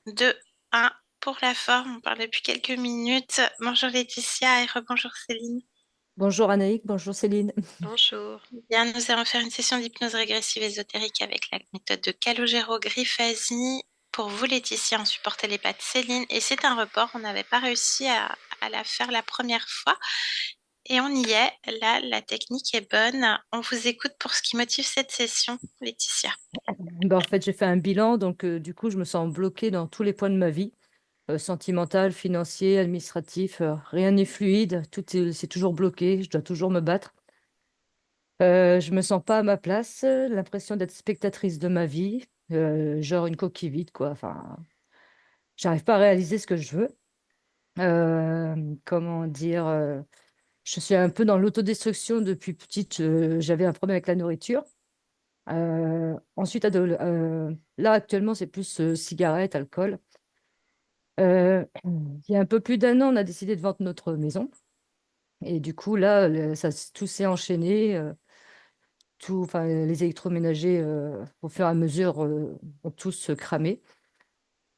2, 1. Pour la forme, on parle depuis quelques minutes. Bonjour Laetitia et rebonjour Céline. Bonjour Anaïk, bonjour Céline. Bonjour. Bien, nous allons faire une session d'hypnose régressive ésotérique avec la méthode de Calogero-Griffasi. Pour vous Laetitia, on supportait les pas de Céline et c'est un report. On n'avait pas réussi à la faire la première fois et on y est. Là, la technique est bonne. On vous écoute pour ce qui motive cette session, Laetitia. En fait, j'ai fait un bilan, donc du coup, je me sens bloquée dans tous les points de ma vie, sentimental, financier, administratif. Rien n'est fluide, c'est toujours bloqué, je dois toujours me battre. Je me sens pas à ma place, l'impression d'être spectatrice de ma vie, genre une coquille vide, quoi. Enfin, j'arrive pas à réaliser ce que je veux. Comment dire, je suis un peu dans l'autodestruction depuis petite. J'avais un problème avec la nourriture. Ensuite, là, actuellement, c'est plus cigarettes, alcool. Il y a un peu plus d'un an, on a décidé de vendre notre maison. Et du coup, là, tout s'est enchaîné. Enfin, les électroménagers, au fur et à mesure, ont tous cramé.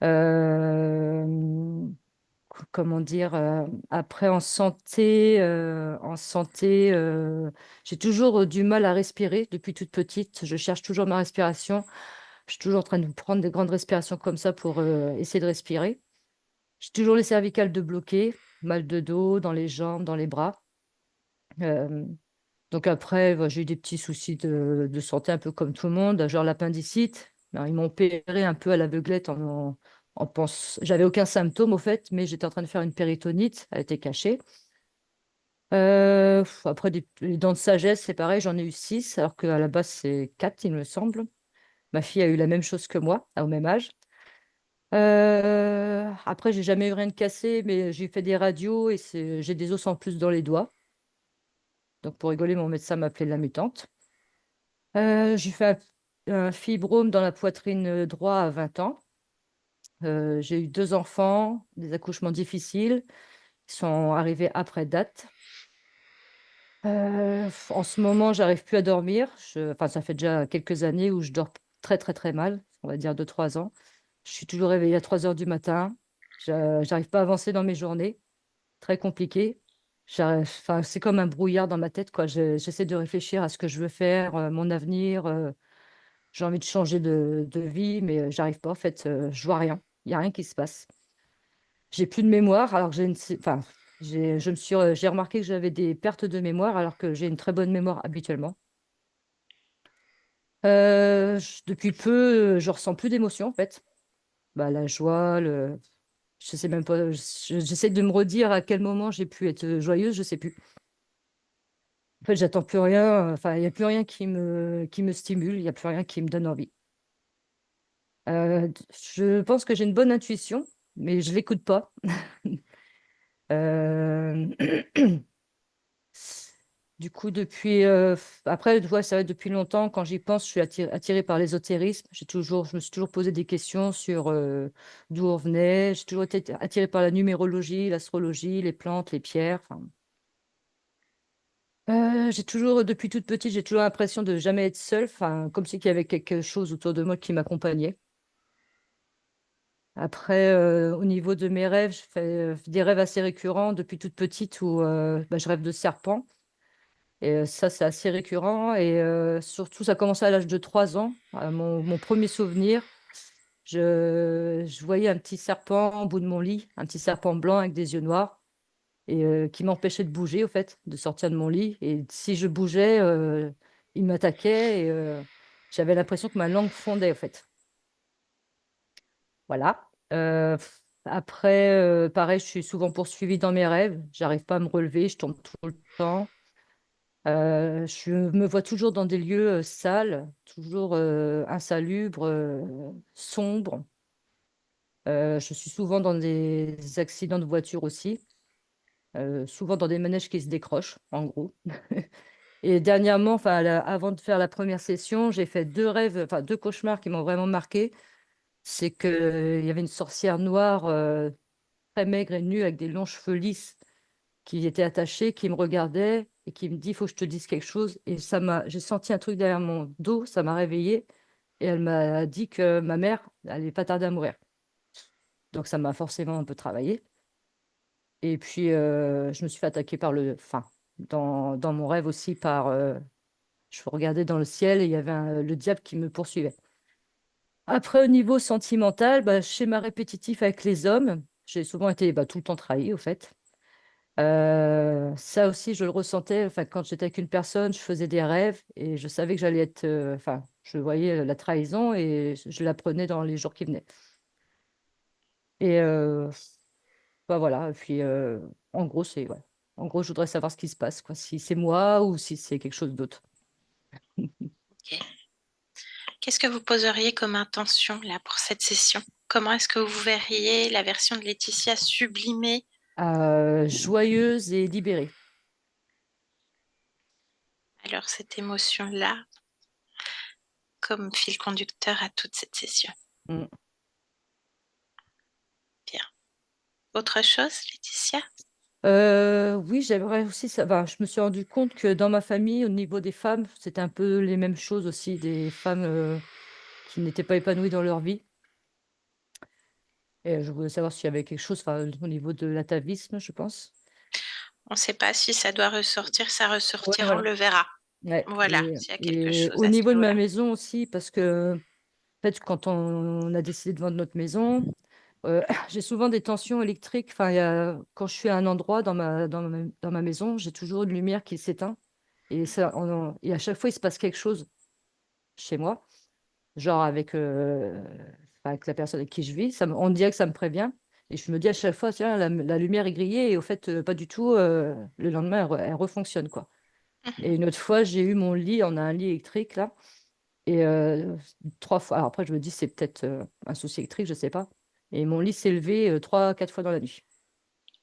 Euh, Comment dire, après, en santé, j'ai toujours du mal à respirer depuis toute petite. Je cherche toujours ma respiration. Je suis toujours en train de prendre des grandes respirations comme ça pour essayer de respirer. J'ai toujours les cervicales de bloquer, mal de dos, dans les jambes, dans les bras. Euh, donc après, j'ai eu des petits soucis de santé un peu comme tout le monde, genre l'appendicite. Alors, ils m'ont opéré un peu à l'aveuglette j'avais aucun symptôme au fait, mais j'étais en train de faire une péritonite, elle était cachée. Après, les dents de sagesse, c'est pareil, j'en ai eu 6, alors qu'à la base, c'est 4, il me semble. Ma fille a eu la même chose que moi, au même âge. Après, j'ai jamais eu rien de cassé, mais j'ai fait des radios et j'ai des os en plus dans les doigts. Donc, pour rigoler, mon médecin m'appelait la mutante. J'ai fait un fibrome dans la poitrine droit à 20 ans. J'ai eu 2 enfants, des accouchements difficiles, qui sont arrivés après date. En ce moment, j'arrive plus à dormir. Enfin, ça fait déjà quelques années où je dors très très très mal, on va dire 2, 3 ans. Je suis toujours réveillée à 3 heures du matin. J'arrive pas à avancer dans mes journées. Très compliqué. Enfin, c'est comme un brouillard dans ma tête, quoi. J'essaie de réfléchir à ce que je veux faire, mon avenir. J'ai envie de changer de vie, mais j'arrive pas. En fait, je vois rien. Il y a rien qui se passe. J'ai plus de mémoire, alors que enfin, j'ai remarqué que j'avais des pertes de mémoire, alors que j'ai une très bonne mémoire habituellement. Depuis peu, je ressens plus d'émotions, en fait. Bah, la joie, je sais même pas. J'essaie de me redire à quel moment j'ai pu être joyeuse, je sais plus. En fait, j'attends plus rien. Enfin, il n'y a plus rien qui me stimule. Il n'y a plus rien qui me donne envie. Je pense que j'ai une bonne intuition, mais je l'écoute pas. Euh, Du coup, après, tu vois, ça va depuis longtemps. Quand j'y pense, je suis attirée par l'ésotérisme. Je me suis toujours posé des questions sur d'où on venait. J'ai toujours été attirée par la numérologie, l'astrologie, les plantes, les pierres. Enfin, depuis toute petite, j'ai toujours l'impression de jamais être seule. Enfin, comme si qu'il y avait quelque chose autour de moi qui m'accompagnait. Après, au niveau de mes rêves, je fais des rêves assez récurrents depuis toute petite où bah, je rêve de serpents. Et ça, c'est assez récurrent. Et surtout, ça a commencé à l'âge de 3 ans. Mon premier souvenir, je voyais un petit serpent au bout de mon lit, un petit serpent blanc avec des yeux noirs, et qui m'empêchait de bouger, au fait, de sortir de mon lit. Et si je bougeais, il m'attaquait et j'avais l'impression que ma langue fondait, au fait. Voilà. Après, pareil, je suis souvent poursuivie dans mes rêves. J'arrive pas à me relever, je tombe tout le temps. Je me vois toujours dans des lieux sales, toujours insalubres, sombres. Je suis souvent dans des accidents de voiture aussi, souvent dans des manèges qui se décrochent, en gros. Et dernièrement, enfin, avant de faire la première session, j'ai fait 2 rêves, enfin 2 cauchemars qui m'ont vraiment marqué. C'est qu'il y avait une sorcière noire, très maigre et nue, avec des longs cheveux lisses, qui était attachée, qui me regardait et qui me dit, il faut que je te dise quelque chose. Et j'ai senti un truc derrière mon dos, ça m'a réveillée et elle m'a dit que ma mère allait pas tarder à mourir. Donc ça m'a forcément un peu travaillé. Et puis je me suis fait attaquer enfin, dans mon rêve aussi je regardais dans le ciel et il y avait le diable qui me poursuivait. Après, au niveau sentimental, bah, schéma répétitif avec les hommes. J'ai souvent été tout le temps trahie, au fait. Ça aussi, je le ressentais. Enfin, quand j'étais avec une personne, je faisais des rêves et je savais que j'allais être. Enfin, je voyais la trahison et je la prenais dans les jours qui venaient. Et voilà. Et puis, en gros, ouais. En gros, je voudrais savoir ce qui se passe, quoi. Si c'est moi ou si c'est quelque chose d'autre. Ok. Qu'est-ce que vous poseriez comme intention là pour cette session? Comment est-ce que vous verriez la version de Laetitia sublimée? Joyeuse et libérée. Alors cette émotion-là, comme fil conducteur à toute cette session. Mm. Bien. Autre chose, Laetitia? Oui, j'aimerais aussi ça. Je me suis rendu compte que dans ma famille, au niveau des femmes, c'était un peu les mêmes choses aussi, des femmes qui n'étaient pas épanouies dans leur vie. Et je voulais savoir s'il y avait quelque chose, enfin, au niveau de l'atavisme, je pense. On ne sait pas si ça doit ressortir, ça Ouais, ressortira, on voilà. le verra. Ouais. Voilà, s'il y a quelque Et chose au à ce niveau de ma niveau-là. maison aussi, parce que en fait, quand on a décidé de vendre notre maison, j'ai souvent des tensions électriques. Enfin, quand je suis à un endroit dans ma maison, j'ai toujours une lumière qui s'éteint. Et et à chaque fois, il se passe quelque chose chez moi, genre enfin, avec la personne avec qui je vis. On dirait que ça me prévient. Et je me dis à chaque fois, tiens, la lumière est grillée. Et au fait, pas du tout. Le lendemain, elle refonctionne, quoi. Et Mhm. une autre fois, j'ai eu mon lit. On a un lit électrique, là. Et 3 fois. Alors après, je me dis, c'est peut-être un souci électrique, je sais pas. Et mon lit s'est levé 3, 4 fois dans la nuit.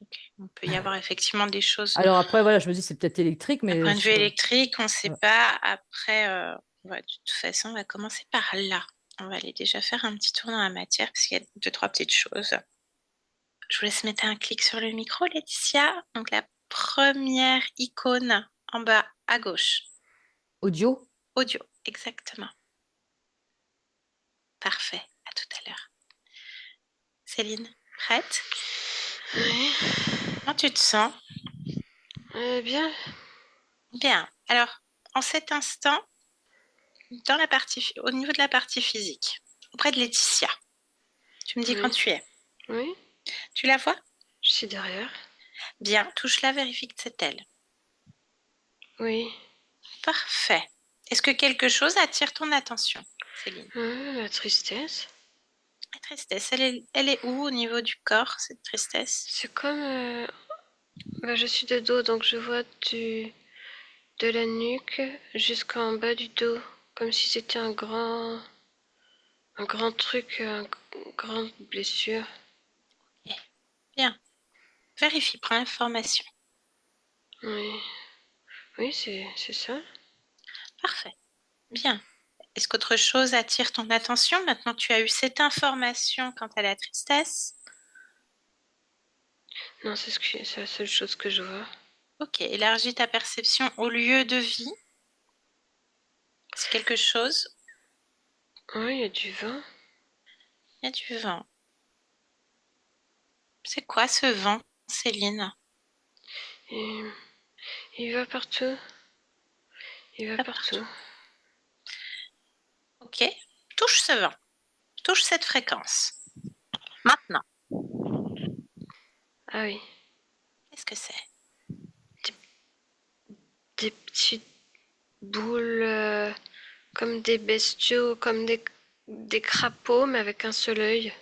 Ok. On peut y avoir effectivement des choses. Alors après, voilà, je me dis, c'est peut-être électrique, D'un mais point de vue électrique, on ne sait ouais. pas. Après, de toute façon, on va commencer par là. On va aller déjà faire un petit tour dans la matière parce qu'il y a deux, trois petites choses. Je vous laisse mettre un clic sur le micro, Laetitia. Donc la première icône en bas à gauche. Audio. Audio, exactement. Parfait. À tout à l'heure. Céline, prête? Oui. Comment tu te sens? Bien. Bien. Alors, en cet instant, au niveau de la partie physique, auprès de Laetitia, tu me dis quand Oui. tu es. Oui. Tu la vois? Je suis derrière. Bien, touche-la, vérifie que c'est elle. Oui. Parfait. Est-ce que quelque chose attire ton attention, Céline? La tristesse. La tristesse, elle est où au niveau du corps, cette tristesse? C'est comme. Je suis de dos, donc je vois de la nuque jusqu'en bas du dos. Comme si c'était un grand truc, une grande blessure. Ok. Bien. Vérifie, prends l'information. Oui. Oui, c'est ça. Parfait. Bien. Est-ce qu'autre chose attire ton attention? Maintenant, tu as eu cette information quant à la tristesse. Non, c'est la seule chose que je vois. Ok, élargis ta perception au lieu de vie. C'est quelque chose. Oui, il y a du vent. Il y a du vent. C'est quoi ce vent, Céline? Et il va partout. Il va Pas partout. partout. Ok. Touche ce vent. Touche cette fréquence. Maintenant, Ah oui. qu'est-ce que c'est? Des petites boules comme des bestiaux, comme des crapauds, mais avec un seul œil.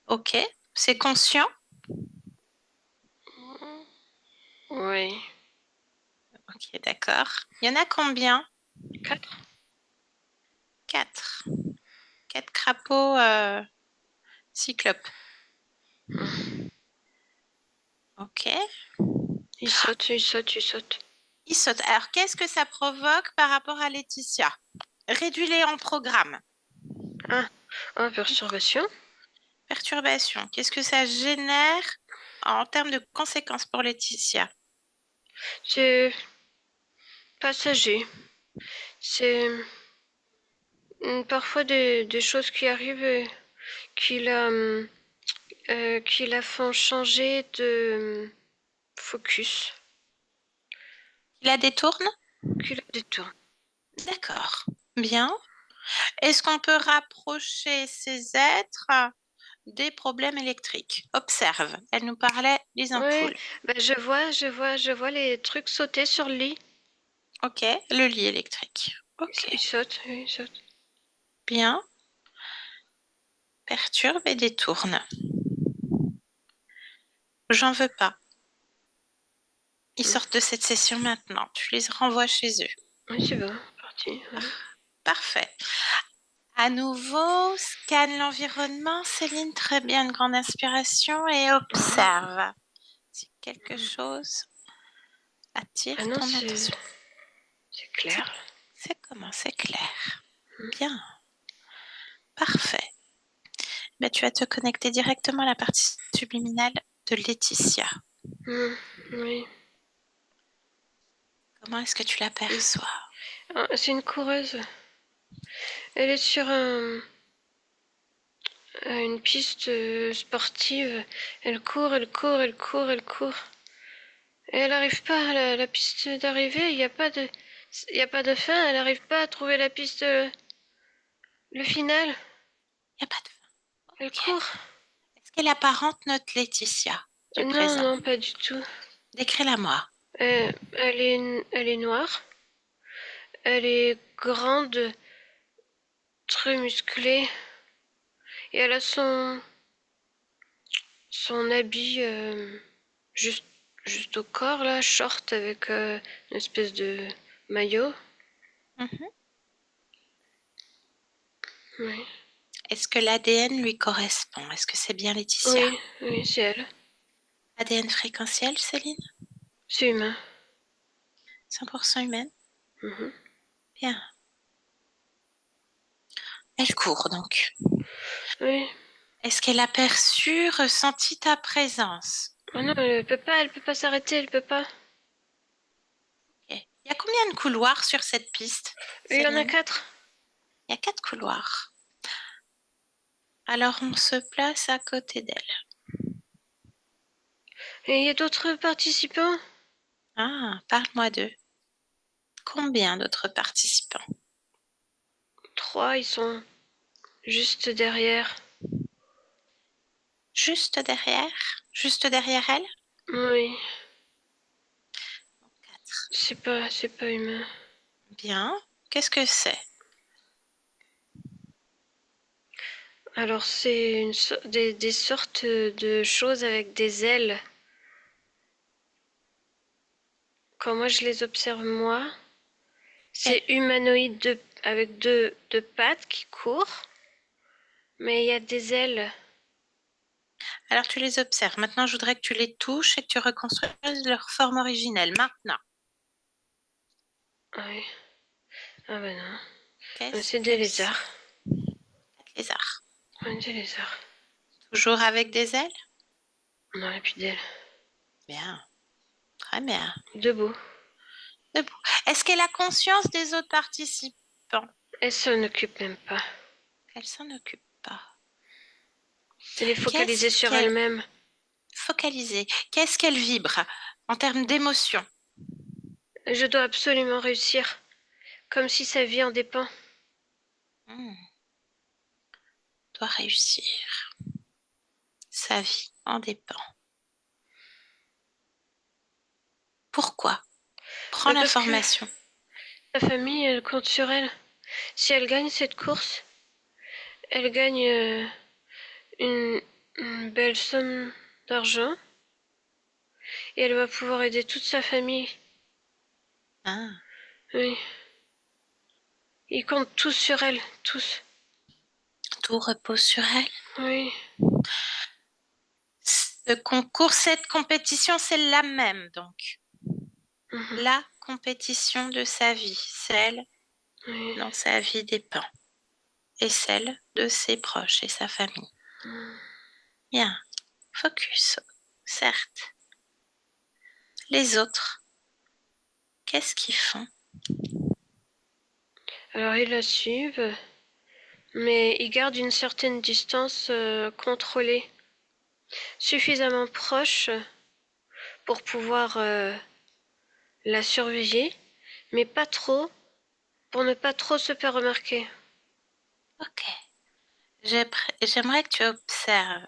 Ok. C'est conscient? Oui. Ok, d'accord. Il y en a combien? 4. Quatre. Quatre crapauds cyclopes. Ok. Il saute, il saute, il saute. Ils sautent. Alors, qu'est-ce que ça provoque par rapport à Laetitia? Réduis-les en programme. Perturbation. Perturbation. Qu'est-ce que ça génère en termes de conséquences pour Laetitia? C'est passager. C'est parfois des choses qui arrivent qui la font changer de focus, Il la détourne? qui la détourne. D'accord. Bien. Est-ce qu'on peut rapprocher ces êtres des problèmes électriques? Observe. Elle nous parlait des Ouais, ampoules. bah je vois les trucs sauter sur le lit. Ok. Le lit électrique. Ok. Ils sautent, oui, ils sautent. Bien. Perturbe et détourne. J'en veux pas. Ils sortent de cette session maintenant. Tu les renvoies chez eux. Oui, c'est bon, parti. Ouais. Parfait. À nouveau, scanne l'environnement. Céline, très bien, une grande inspiration et observe. Si quelque chose attire Ah non, ton attention. c'est clair. C'est comment? C'est clair. Bien. Parfait. Ben, tu vas te connecter directement à la partie subliminale de Laetitia. Oui. Comment est-ce que tu l'aperçois? Ah, c'est une coureuse. Elle est sur une piste sportive. Elle court, elle court, elle court, elle court. Et elle n'arrive pas à la piste d'arrivée. Il y a pas de fin. Elle n'arrive pas à trouver la piste, le final. Il n'y a pas de fin. Elle Ok. court. Est-ce qu'elle apparente notre Laetitia du Non, présent? non, pas du tout. Décris-la moi. Elle est noire. Elle est grande, très musclée. Et elle a son habit juste, juste au corps, là, short avec une espèce de maillot. Mhm. Oui, Est-ce que l'ADN lui correspond? Est-ce que c'est bien Laetitia? oui, oui, c'est elle. ADN fréquentiel, Céline? C'est humain. 100% humaine? Mhm. Bien. Elle court donc. Oui. Est-ce qu'elle a perçu, ressenti ta présence? Oh non, elle peut pas s'arrêter, elle peut pas. Ok. Il y a combien de couloirs sur cette piste, Il y en a Céline? 4. Il y a 4 couloirs. Alors on se place à côté d'elle. Et il y a d'autres participants? Ah, parle-moi d'eux. Combien d'autres participants? 3, ils sont juste derrière. Juste derrière? Juste derrière elle? Oui, 4. c'est pas humain. Bien. Qu'est-ce que c'est? Alors c'est des sortes de choses avec des ailes. Quand moi je les observe moi, Ok. c'est humanoïde avec deux pattes qui courent, mais il y a des ailes. Alors tu les observes. Maintenant, je voudrais que tu les touches et que tu reconstruises leur forme originelle. Maintenant, Ah oui. Ah bah non. qu'est-ce C'est des que c'est? lézards. Lézard. Ouais, des lézards. Toujours avec des ailes? Non, il n'y a plus d'ailes. Bien. Très bien. Debout. Debout. Est-ce qu'elle a conscience des autres participants? Elle s'en occupe même pas. Elle s'en occupe pas. Elle est focalisée Qu'est-ce sur qu'elle elle-même. focalisée? Qu'est-ce qu'elle vibre en termes d'émotion? Je dois absolument réussir, comme si sa vie en dépend. Hmm. Doit réussir. Sa vie en dépend. Pourquoi? Prends Bah parce que l'information. sa famille, elle compte sur elle. Si elle gagne cette course, elle gagne une, une belle somme d'argent et elle va pouvoir aider toute sa famille. Ah, Oui. Ils comptent tous sur elle, tous. tout repose sur elle. Oui. Ce concours, cette compétition, c'est la même donc. Mhm. La compétition de sa vie, celle Oui. dont sa vie dépend, et celle de ses proches et sa famille. Bien, focus, certes. Les autres, qu'est-ce qu'ils font? Alors ils la suivent mais il garde une certaine distance contrôlée, suffisamment proche pour pouvoir la surveiller, mais pas trop pour ne pas trop se faire remarquer. Ok. J'aimerais que tu observes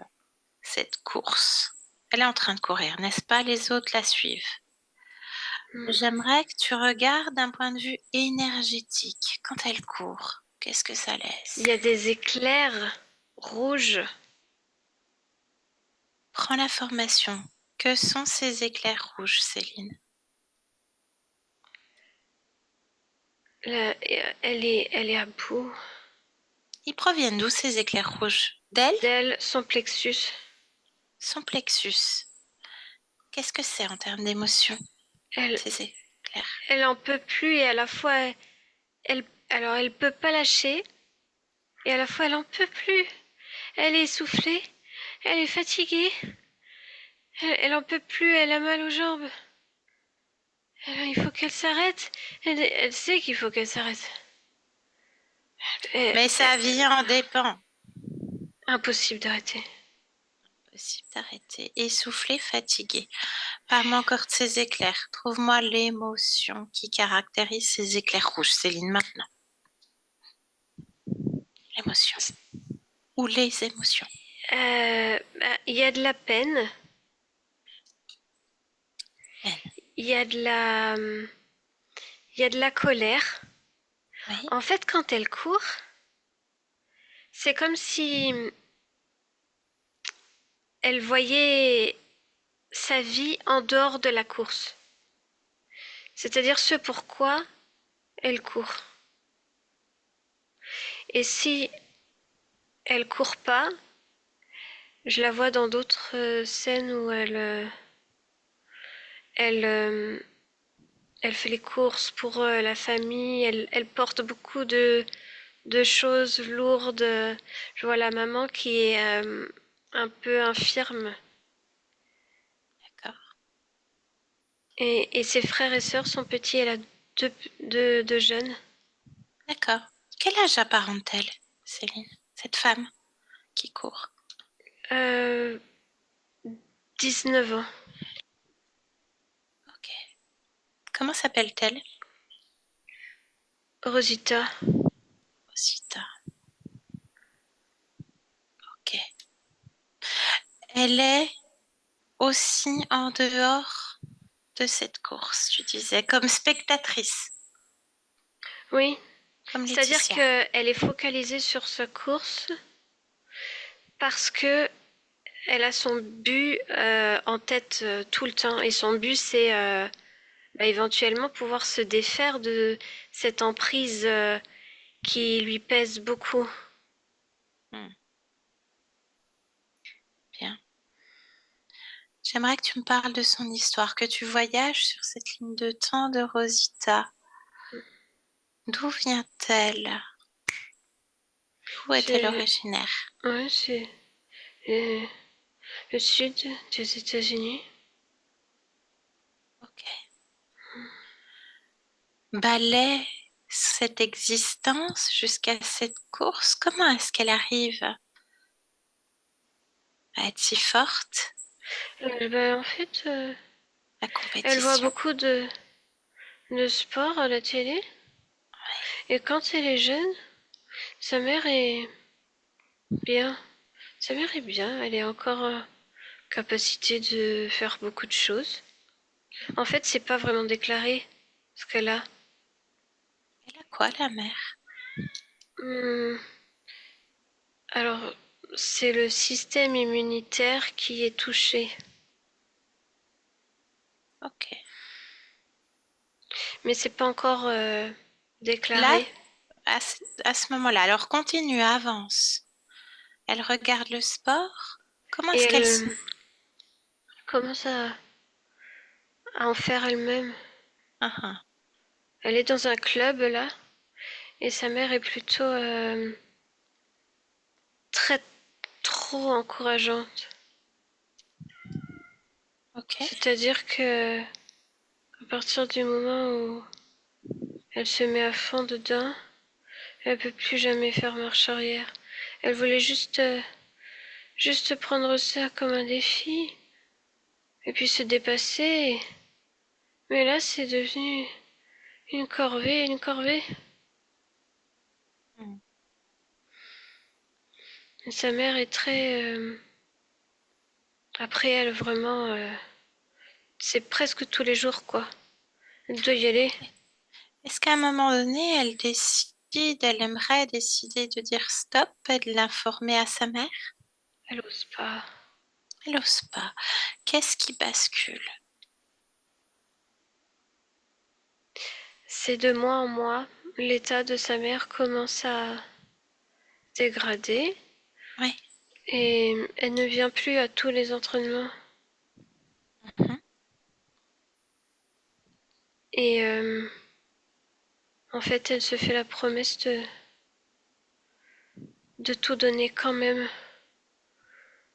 cette course. Elle est en train de courir, n'est-ce pas? Les autres la suivent. Hmm. J'aimerais que tu regardes d'un point de vue énergétique. Quand elle court, qu'est-ce que ça laisse? Il y a des éclairs rouges. Prends l'information. Que sont ces éclairs rouges, Céline? Là, elle est à bout. Ils proviennent d'où ces éclairs rouges? D'elle? D'elle, son plexus. Son plexus. Qu'est-ce que c'est en termes d'émotion, Elle, ces éclairs? elle en peut plus et à la fois, alors elle peut pas lâcher et à la fois elle en peut plus. Elle est essoufflée, elle est fatiguée, elle en peut plus, elle a mal aux jambes. Il faut qu'elle s'arrête. Elle sait qu'il faut qu'elle s'arrête. Mais sa vie en dépend. Impossible d'arrêter. Possible d'arrêter. Essoufflé, fatigué. Parle-moi encore de ces éclairs. Trouve-moi l'émotion qui caractérise ces éclairs rouges, Céline, maintenant. L'émotion. Ou les émotions. Il y a de la peine, Peine. il y a de la, il y a de la colère. Oui. En fait, quand elle court, c'est comme si elle voyait sa vie en dehors de la course. C'est-à-dire ce pourquoi elle court. Et si elle court pas, je la vois dans d'autres scènes où elle, elle fait les courses pour la famille, elle porte beaucoup de choses lourdes. Je vois la maman qui est un peu infirme. D'accord. Et ses frères et sœurs sont petits, elle a deux jeunes. D'accord. Quel âge apparente-t-elle, Céline, cette femme qui court? Euh, 19 ans. Ok. Comment s'appelle-t-elle? Rosita. Rosita. Ok. Elle est aussi en dehors de cette course, tu disais, comme spectatrice, Oui, comme c'est-à-dire Laetitia. qu'elle est focalisée sur sa course parce que elle a son but en tête tout le temps. Et son but, c'est éventuellement pouvoir se défaire de cette emprise qui lui pèse beaucoup. Hmm, bien. J'aimerais que tu me parles de son histoire, que tu voyages sur cette ligne de temps de Rosita. D'où vient-elle? D'où est-elle C'est originaire? ouais, c'est euh, le sud des États-Unis. Ok. Balai cette existence jusqu'à cette course. Comment est-ce qu'elle arrive à être si forte? En fait, La elle voit compétition. beaucoup de sport à la télé. Et quand elle est jeune, sa mère est bien. Sa mère est bien. Elle est encore capacité de faire beaucoup de choses. En fait, c'est pas vraiment déclaré ce qu'elle a. Elle a quoi, la mère? Hmm, alors, c'est le système immunitaire qui est touché. Ok. Mais c'est pas encore Là, déclaré. à ce moment-là, alors continue, avance. Elle regarde le sport. Comment Et est-ce qu'elle se... elle commence à en faire elle-même. Ah, ah. Elle est dans un club là, et sa mère est plutôt très trop encourageante. Ok. C'est-à-dire que à partir du moment où elle se met à fond dedans, Elle peut plus jamais faire marche arrière. Elle voulait juste prendre ça comme un défi et puis se dépasser. Mais là, c'est devenu une corvée, une corvée. Hmm. Et sa mère est très après elle, vraiment. C'est presque tous les jours, quoi. Elle doit y aller. Est-ce qu'à un moment donné, elle aimerait décider de dire stop et de l'informer à sa mère? Elle ose pas. Elle n'ose pas. Qu'est-ce qui bascule? C'est de mois en mois, l'état de sa mère commence à dégrader Oui. et elle ne vient plus à tous les entraînements. Mhm. Et en fait, elle se fait la promesse de tout donner quand même.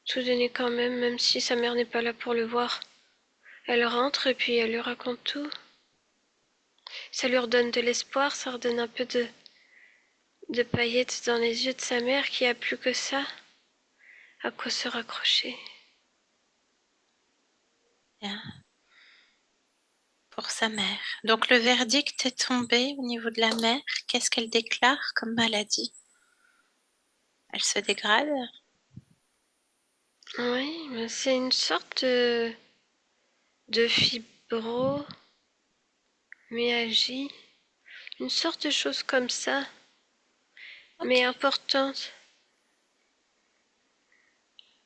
Tout donner quand même, même si sa mère n'est pas là pour le voir. Elle rentre et puis elle lui raconte tout. Ça lui redonne de l'espoir, ça redonne un peu de paillettes dans les yeux de sa mère qui a plus que ça à quoi se raccrocher. Bien. Pour sa mère. Donc le verdict est tombé au niveau de la mère. Qu'est-ce qu'elle déclare comme maladie? Elle se dégrade? Oui, c'est une sorte de fibromyalgie, une sorte de chose comme ça, mais Ok, importante.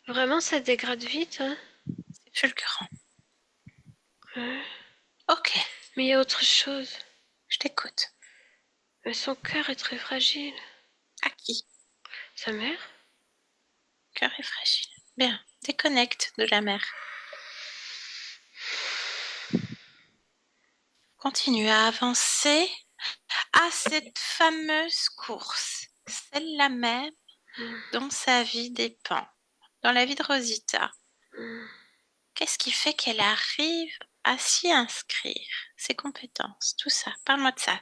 Vraiment, ça dégrade vite, hein. c'est fulgurant. Ouais. Ok, Mais il y a autre chose. je t'écoute. Mais son cœur est très fragile. À qui? Sa mère? Cœur est fragile. Bien, déconnecte de la mère. Continue à avancer à cette fameuse course, celle-là même dont sa vie dépend. Dans la vie de Rosita, qu'est-ce qui fait qu'elle arrive à s'y inscrire? Ses compétences, tout ça. Parle-moi de ça,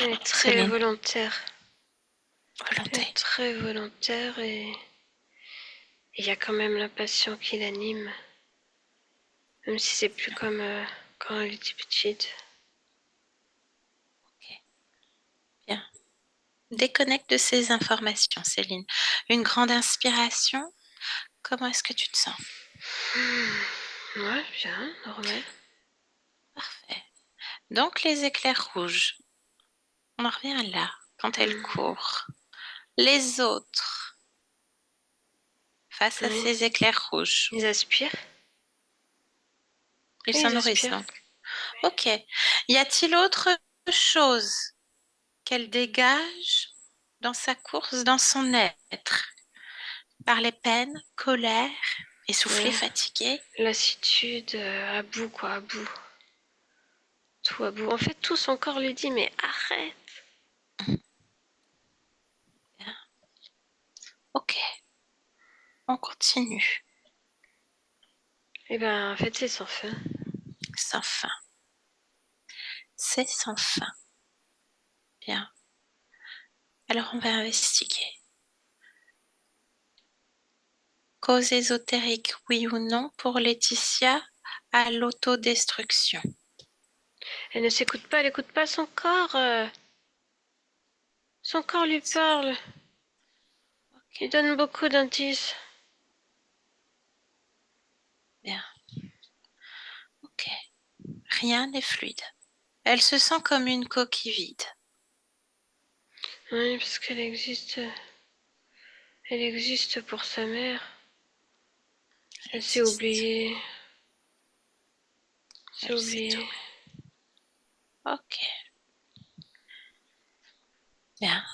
Elle est très Céline. volontaire. Elle Volonté. est très volontaire et il y a quand même la passion qui l'anime. Même si c'est plus comme quand elle était petite. Ok, bien. Déconnecte de ces informations, Céline. Une grande inspiration. Comment est-ce que tu te sens? Ouais, bien, normal. Parfait. Donc les éclairs rouges, on en revient là, quand elle Mm. court. Les autres, face à Oui. ces éclairs rouges, Ils aspirent. ils Oui, ils sonorisent aspirent. donc. Ok. Y a-t-il autre chose qu'elle dégage dans sa course, dans son être, par les peines, colère, essoufflée, Ouais. fatiguée? Lassitude, à bout, quoi, à bout. Tout à bout. En fait, tout son corps lui dit, mais arrête. Ok, on continue, Eh ben, en fait, c'est sans fin. sans fin. C'est sans fin. Bien. Alors on va investiguer. Cause ésotérique, oui ou non, pour Laetitia à l'autodestruction? Elle ne s'écoute pas, elle n'écoute pas son corps. Son corps lui parle. Ok, Il donne beaucoup d'indices. bien. Ok. Rien n'est fluide. Elle se sent comme une coquille vide. Oui, parce qu'elle existe. Elle existe pour sa mère. Elle Elle s'est existe. oubliée. C'est Elle sait oublié. tout. Ok, bien.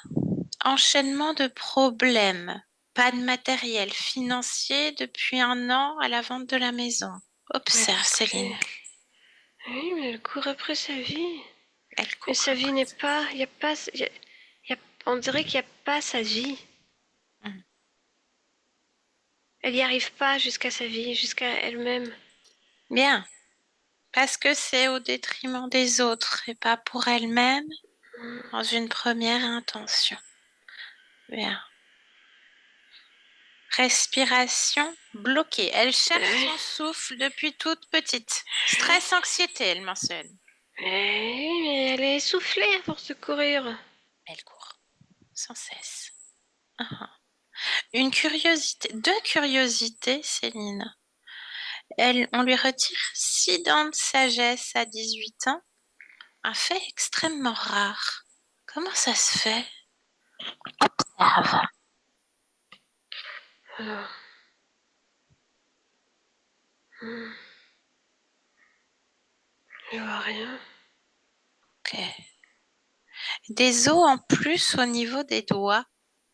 Enchaînement de problèmes. Pas de matériel financier depuis 1 an à la vente de la maison. Mais Observe, parce que. Céline. Oui, mais elle court après sa vie. Elle Mais court sa vie après n'est ça. pas. Il y a pas. On dirait qu'il n'y a pas sa vie. Hmm. Elle n'y arrive pas jusqu'à sa vie, jusqu'à elle-même. Bien. Parce que c'est au détriment des autres et pas pour elle-même. dans une première intention. Bien. Respiration bloquée. Elle cherche son souffle depuis toute petite. Stress, anxiété, elle mentionne. Mais elle est essoufflée à force de courir. Elle court sans cesse. Une curiosité, deux curiosités, Céline. On lui retire 6 dents de sagesse à 18 ans. Un fait extrêmement rare. Comment ça se fait? Observe. Alors. Je vois rien. Ok. Des os en plus au niveau des doigts.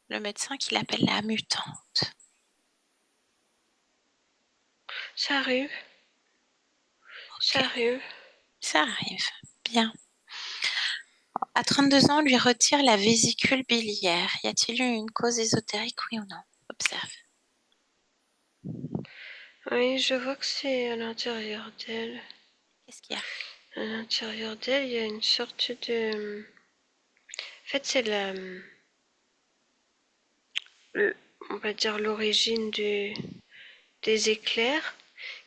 Le médecin qui l'appelle la mutante. Ça arrive. Ça Ok. arrive. Ça arrive. Bien. À 32 ans, on lui retire la vésicule biliaire. Y a-t-il eu une cause ésotérique, oui ou non? Observe. Oui, je vois que c'est à l'intérieur d'elle. Qu'est-ce qu'il y a? À l'intérieur d'elle, il y a une sorte de... En fait, c'est on va dire l'origine des éclairs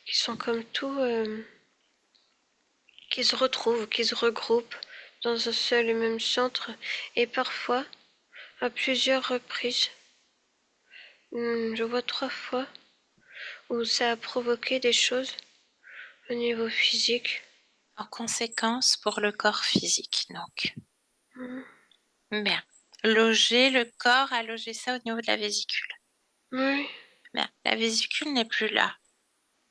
qui sont comme tout... qui se retrouvent, qui se regroupent dans un seul et même centre et parfois à plusieurs reprises. Je vois 3 fois où ça a provoqué des choses au niveau physique. En conséquence pour le corps physique, donc. Bien. Loger le corps a logé ça au niveau de la vésicule. Oui. Bien. La vésicule n'est plus là.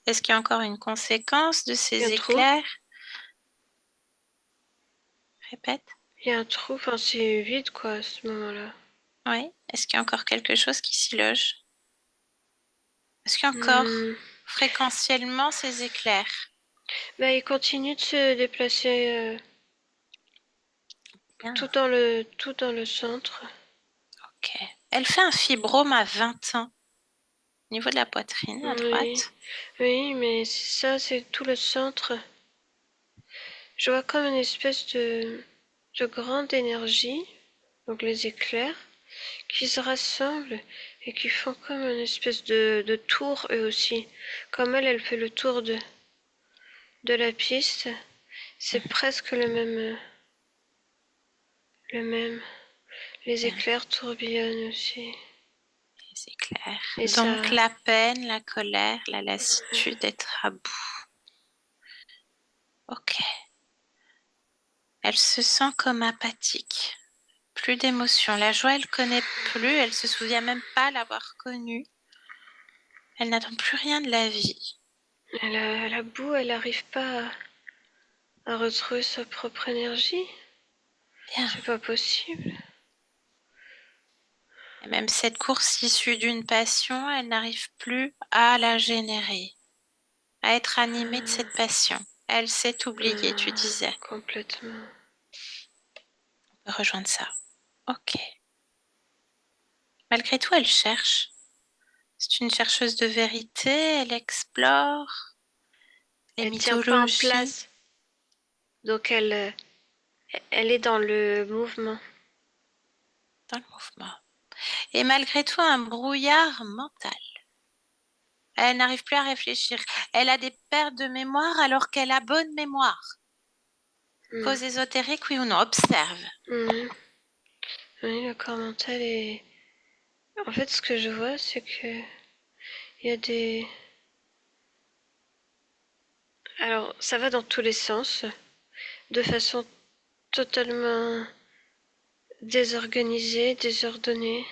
Est-ce qu'il y a encore une conséquence de Il y a ces un trou. éclairs? Répète. Il y a un trou, enfin c'est vide quoi à ce moment-là. Oui. Est-ce qu'il y a encore quelque chose qui s'y loge? Est-ce qu'il y a encore Hmm. fréquentiellement ces éclairs? Bah, il continue de se déplacer Bien. tout dans le centre. Ok. Elle fait un fibrome à 20 ans. Au niveau de la poitrine, à Oui, droite. oui, mais ça c'est tout le centre. Je vois comme une espèce de grande énergie, donc les éclairs, qui se rassemblent et qui font comme une espèce de tour eux aussi. Comme elle fait le tour de la piste. C'est presque le même. Le même. Les Bien. éclairs tourbillonnent aussi. Les éclairs. Et Donc ça. la peine, la colère, la lassitude d'être à bout. Ok. Elle se sent comme apathique. Plus d'émotion. La joie, elle connaît plus. Elle se souvient même pas l'avoir connue. Elle n'attend plus rien de la vie. Elle a bout, elle n'arrive pas à retrouver sa propre énergie. Bien. C'est pas possible. Et même cette course issue d'une passion, elle n'arrive plus à la générer, à être animée de cette passion. Elle s'est oubliée, tu disais. Complètement. On peut rejoindre ça. Ok. Malgré tout, elle cherche. C'est une chercheuse de vérité, elle explore les Elle tient pas en mythologies place. Donc elle est dans le mouvement. dans le mouvement. Et malgré tout, un brouillard mental. Elle n'arrive plus à réfléchir. Elle a des pertes de mémoire alors qu'elle a bonne mémoire. Cause ésotérique, oui ou non? Observe. Oui, le corps mental est... En fait, ce que je vois, c'est que il y a des... Alors, ça va dans tous les sens, de façon totalement désorganisée, désordonnée.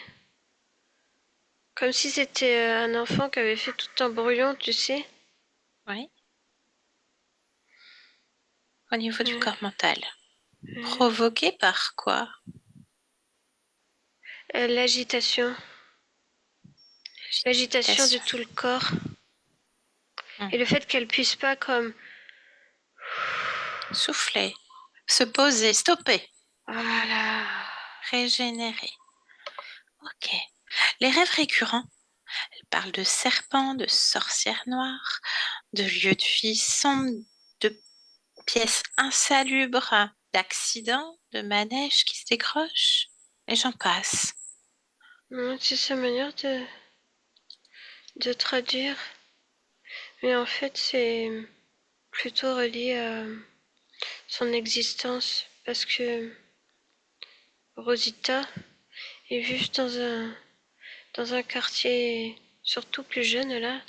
Comme si c'était un enfant qui avait fait tout un brouillon, tu sais. Oui. Au niveau du Euh, corps mental. euh, Provoqué par quoi? L'agitation. L'agitation de L'agitation. tout le corps. Et le Mhm. fait qu'elle puisse pas comme... Souffler. Se poser. Stopper. Voilà. Régénérer. Ok. Les rêves récurrents. Elle parle de serpents, de sorcières noires, de lieux de vie sombres, de pièces insalubres, d'accidents, de manège qui se décroche, et j'en passe. C'est sa manière de traduire. Mais en fait, c'est plutôt relié à son existence. Parce que Rosita est juste dans un quartier, surtout plus jeune là,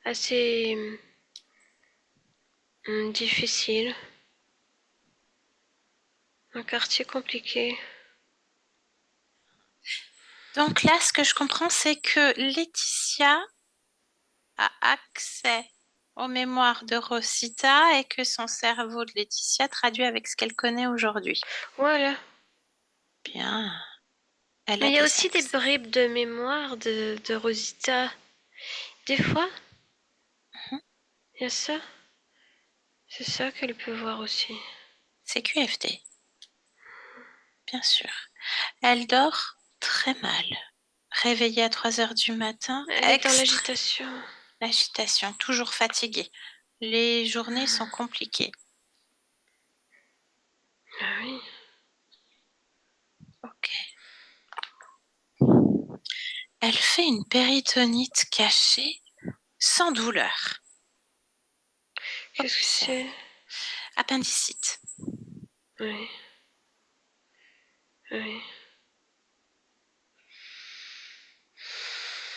assez difficile. Un quartier compliqué. Donc là, ce que je comprends, c'est que Laetitia a accès aux mémoires de Rosita et que son cerveau de Laetitia traduit avec ce qu'elle connaît aujourd'hui. Voilà. Bien. Elle Mais a il y a des aussi des accès. bribes de mémoire de Rosita. Des fois, il y a ça. C'est ça qu'elle peut voir aussi. C'est QFD. Bien sûr. Elle dort très mal. Réveillée à 3 heures du matin, Elle est dans l'agitation. l'agitation, toujours fatiguée. Les journées sont compliquées. Ah oui. Ok. Elle fait une péritonite cachée sans douleur. Qu'est-ce que c'est? Appendicite. Oui. Oui.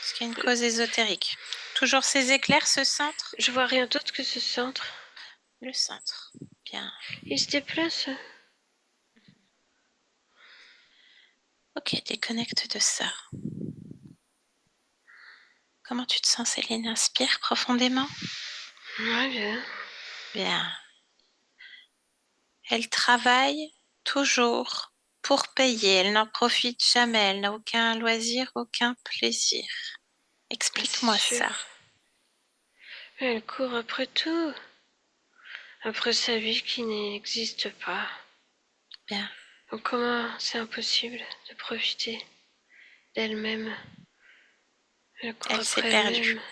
Est-ce qu'il y a une cause ésotérique? Toujours ces éclairs, ce centre? Je vois rien d'autre que ce centre. Le centre. Bien. Il se déplace. Ok, déconnecte de ça. Comment tu te sens, Céline? Inspire profondément. Ouais, bien. Bien. Elle travaille toujours pour payer. Elle n'en profite jamais. Elle n'a aucun loisir, aucun plaisir. Explique-moi C'est sûr. ça. Elle court après tout. Après sa vie qui n'existe pas. Bien. Donc comment c'est impossible de profiter d'elle-même? Elle court Elle s'est après perdue. elle-même.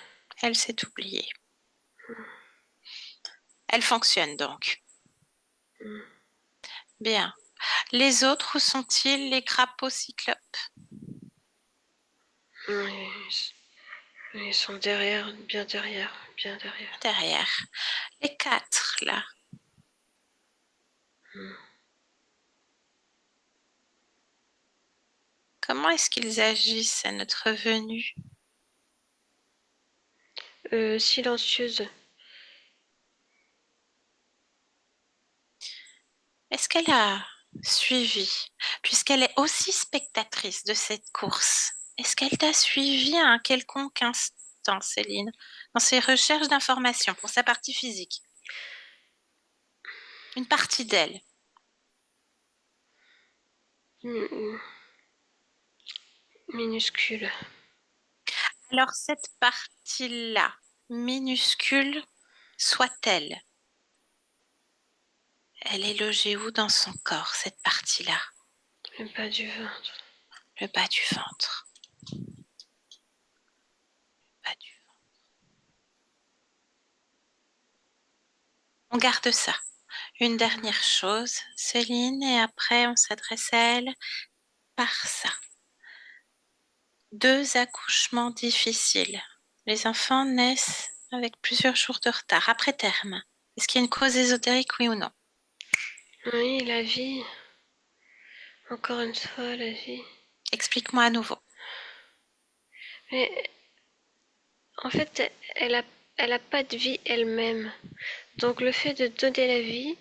Elle s'est oubliée. Elle fonctionne donc. Bien. Les autres, où sont-ils, les crapauds cyclopes? Ils sont derrière, bien derrière, bien derrière. Derrière. Les 4, là. Comment est-ce qu'ils agissent à notre venue? Silencieuse. Est-ce qu'elle a suivi, puisqu'elle est aussi spectatrice de cette course, est-ce qu'elle t'a suivi à un quelconque instant, Céline, dans ses recherches d'informations pour sa partie physique? Une partie d'elle. Minuscule. Alors cette partie-là, minuscule soit-elle, elle est logée où dans son corps, cette partie-là? Le bas du ventre. Le bas du ventre. Bas du ventre. On garde ça. Une dernière chose, Céline, et après on s'adresse à elle par ça. 2 accouchements difficiles. Les enfants naissent avec plusieurs jours de retard, après terme. Est-ce qu'il y a une cause ésotérique, oui ou non? Oui, la vie. Encore une fois, la vie. Explique-moi à nouveau. Mais en fait, elle a pas de vie elle-même. Donc le fait de donner la vie,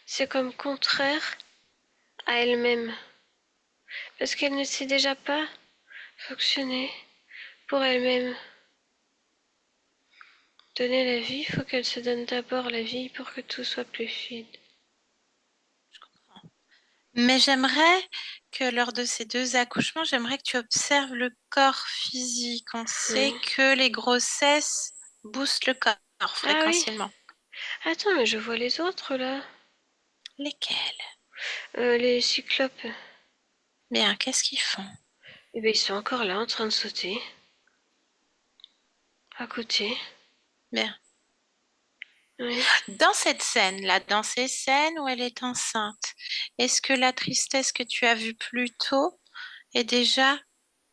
c'est comme contraire à elle-même. Parce qu'elle ne sait déjà pas fonctionner pour elle-même. Donner la vie, il faut qu'elle se donne d'abord la vie pour que tout soit plus fluide. Mais j'aimerais que lors de ces 2 accouchements, j'aimerais que tu observes le corps physique. On sait Oui. que les grossesses boostent le corps Ah oui. fréquentiellement. Attends, mais je vois les autres là. Lesquels? Les cyclopes. Bien, qu'est-ce qu'ils font? Eh bien, ils sont encore là en train de sauter. À côté. Bien. Oui, Dans cette scène-là, dans ces scènes où elle est enceinte, est-ce que la tristesse que tu as vue plus tôt est déjà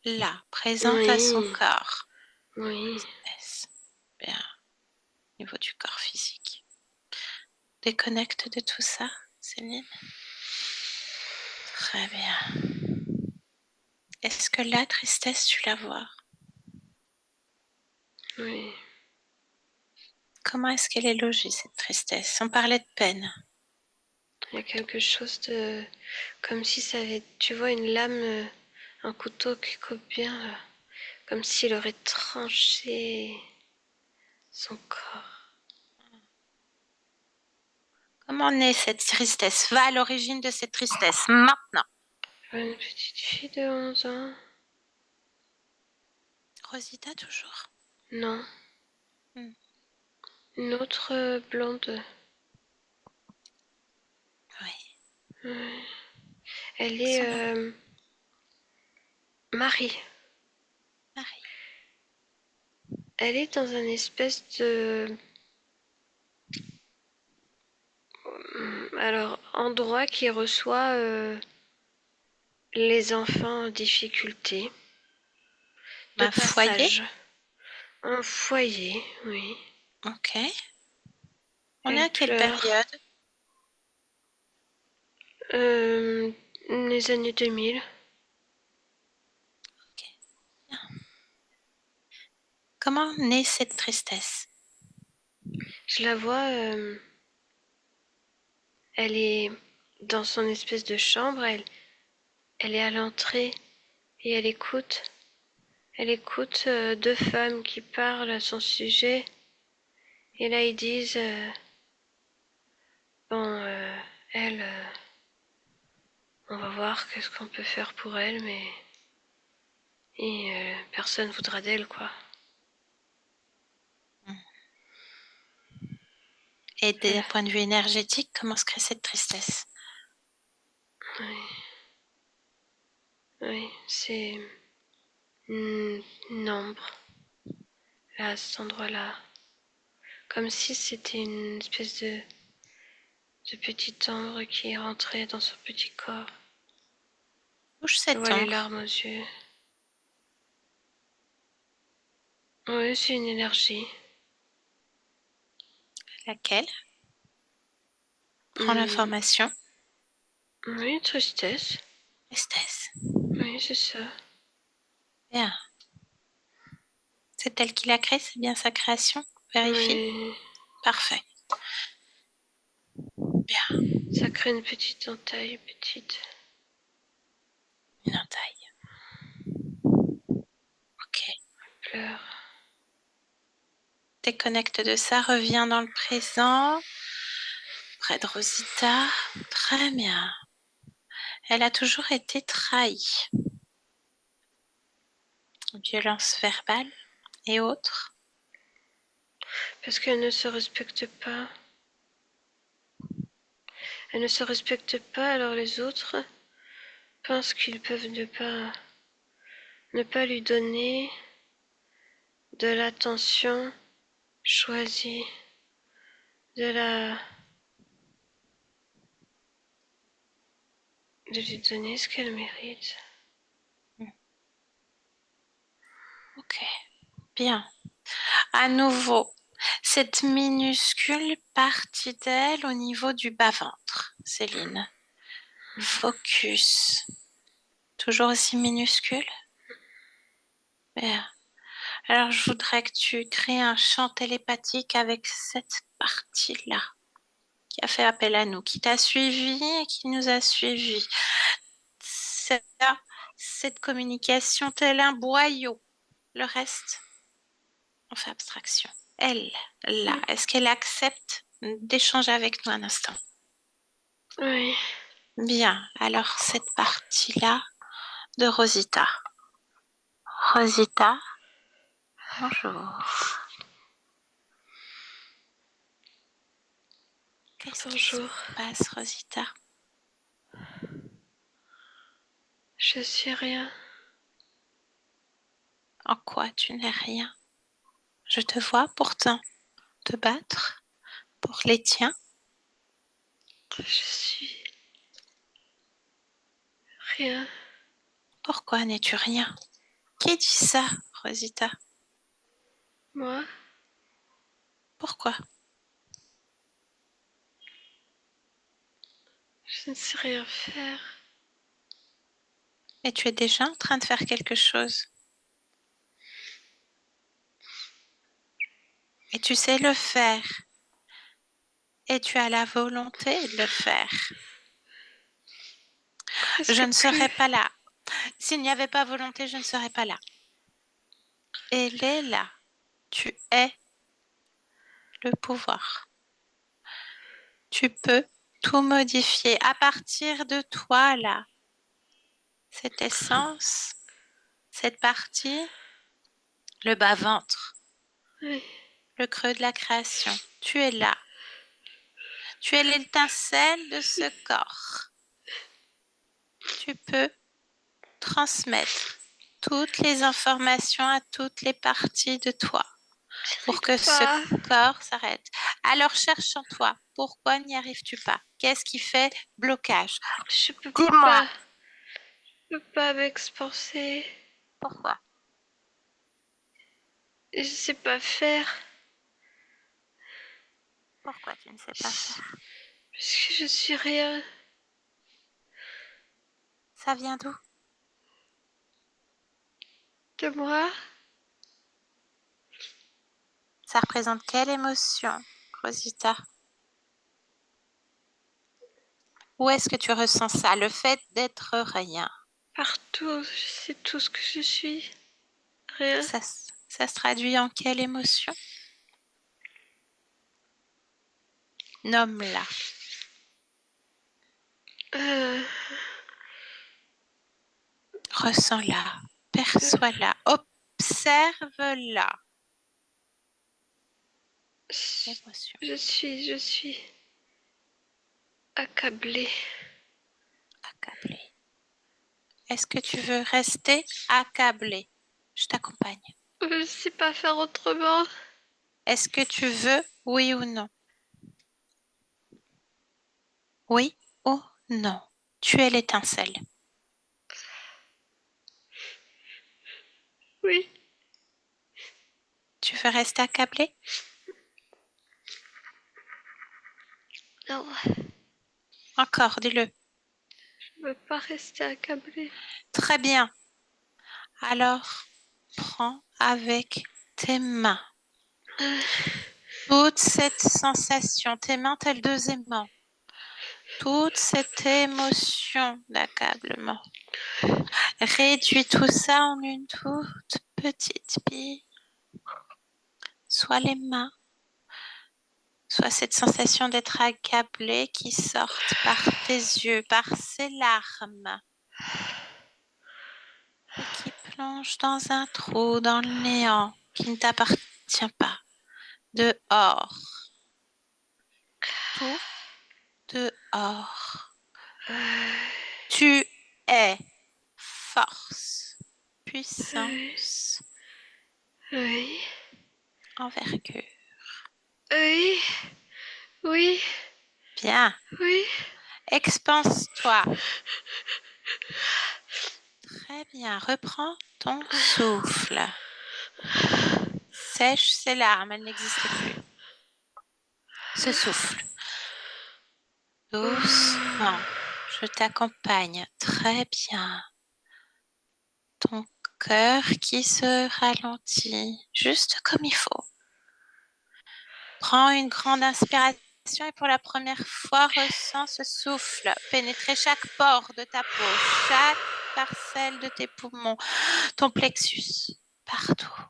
là, présente à son oui, corps? oui. Tristesse. Bien, au niveau du corps physique. Déconnecte de tout ça, Céline. Très bien. Est-ce que la tristesse, tu la vois? Oui. Comment est-ce qu'elle est logée, cette tristesse? On parlait de peine. Il y a quelque chose de... Comme si ça avait... Tu vois, une lame, un couteau qui coupe bien, là. Comme s'il aurait tranché son corps. Comment naît cette tristesse? Va à l'origine de cette tristesse, maintenant. Une petite fille de 11 ans. Rosita, toujours? Non. Hmm. Une autre blonde. Oui. Ouais. Elle est Son nom, Marie. Marie. Elle est dans un espèce de... Alors, endroit qui reçoit les enfants en difficulté. De Un foyer? passage. Un foyer, oui. Ok. On est Elle à quelle pleure. période? Les années 2000. Ok. Bien. Comment naît cette tristesse? Je la vois, elle est dans son espèce de chambre, elle est à l'entrée et elle écoute. Elle écoute deux femmes qui parlent à son sujet. Et là, ils disent, bon, elle, on va voir qu'est-ce qu'on peut faire pour elle, mais personne voudra d'elle, quoi. Et d'un Elle- point de vue énergétique, comment se crée cette tristesse? oui, oui, c'est une ombre, là, à cet endroit-là. Comme si c'était une espèce de petite ombre qui est rentrée dans son petit corps. Touche Je cette vois les ombre. larmes aux yeux. Oui, c'est une énergie. Laquelle? Prends Hmm, l'information. oui, tristesse. Tristesse. Oui, c'est ça. Bien. C'est elle qui l'a créée, c'est bien sa création? Vérifie. Oui, Parfait. Bien. ça crée une petite entaille, petite. Une entaille. Ok. Pleure. Déconnecte de ça, reviens dans le présent. Près de Rosita. Très bien. Elle a toujours été trahie. Violence verbale et autres. Parce qu'elle ne se respecte pas. Elle ne se respecte pas, alors les autres pensent qu'ils peuvent ne pas lui donner de l'attention choisie, de la, de lui donner ce qu'elle mérite. Ok. Bien. À nouveau, cette minuscule partie d'elle au niveau du bas-ventre, Céline. Focus. Toujours aussi minuscule? Bien. Alors, je voudrais que tu crées un champ télépathique avec cette partie-là qui a fait appel à nous, qui t'a suivi et qui nous a suivis. Cette communication, tel un boyau. Le reste, on fait abstraction. Elle, là, est-ce qu'elle accepte d'échanger avec nous un instant? Oui, Bien, alors cette partie-là de Rosita. Rosita, bonjour. Qu'est-ce qui se bonjour. passe, Rosita? Je suis rien. En quoi tu n'es rien? Je te vois pourtant te battre. pour les tiens. Je suis rien. Pourquoi n'es-tu rien? Qui dit ça, Rosita? Moi, Pourquoi? je ne sais rien faire. Mais tu es déjà en train de faire quelque chose. Et tu sais le faire. Et tu as la volonté de le faire. Presque Je ne serais plus. pas là. S'il n'y avait pas volonté, je ne serais pas là. Elle est là. Tu es le pouvoir. Tu peux tout modifier à partir de toi, là. Cette essence, cette partie, le bas-ventre, Oui. le creux de la création. Tu es là. Tu es l'étincelle de ce corps. Tu peux transmettre toutes les informations à toutes les parties de toi pour que ce Pas. corps s'arrête. Alors cherche en toi. Pourquoi n'y arrives-tu pas? Qu'est-ce qui fait blocage? Je peux Dis-moi. pas. Je peux pas m'expanser. Pourquoi? Je sais pas faire. Pourquoi tu ne sais pas faire? Parce que je suis rien. Ça vient d'où? De moi, Ça représente quelle émotion, Rosita? Où est-ce que tu ressens ça? Le fait d'être rien. partout, je sais tout ce que je suis. Rien. Ça se traduit en quelle émotion? Nomme-la. Euh, Ressens-la. Perçois-la. Observe-la. Émotion. je suis accablée. Accablé. Est-ce que tu veux rester accablé? Je t'accompagne. Je sais pas faire autrement. Est-ce que tu veux, oui ou non? Oui ou non? Tu es l'étincelle. Oui. Tu veux rester accablé? Non, Encore, dis-le. je veux pas rester accablée. Très bien. Alors, prends avec tes mains toute cette sensation, tes mains telles deux aimants, toute cette émotion d'accablement. Réduis tout ça en une toute petite bille. Soit les mains, soit cette sensation d'être accablé qui sortent par tes yeux, par ces larmes, et qui plongent dans un trou, dans le néant, qui ne t'appartient pas. Dehors. Tout dehors. Tu es force, puissance, Oui. envergure. Oui. Oui. Bien. Oui. Expanse-toi. Très bien. Reprends ton souffle. Sèche ces larmes, elles n'existent plus. Ce souffle. Doucement. Je t'accompagne. Très bien. Ton cœur qui se ralentit, juste comme il faut. Prends une grande inspiration et pour la première fois, ressens ce souffle pénétrer chaque pore de ta peau, chaque parcelle de tes poumons, ton plexus, partout.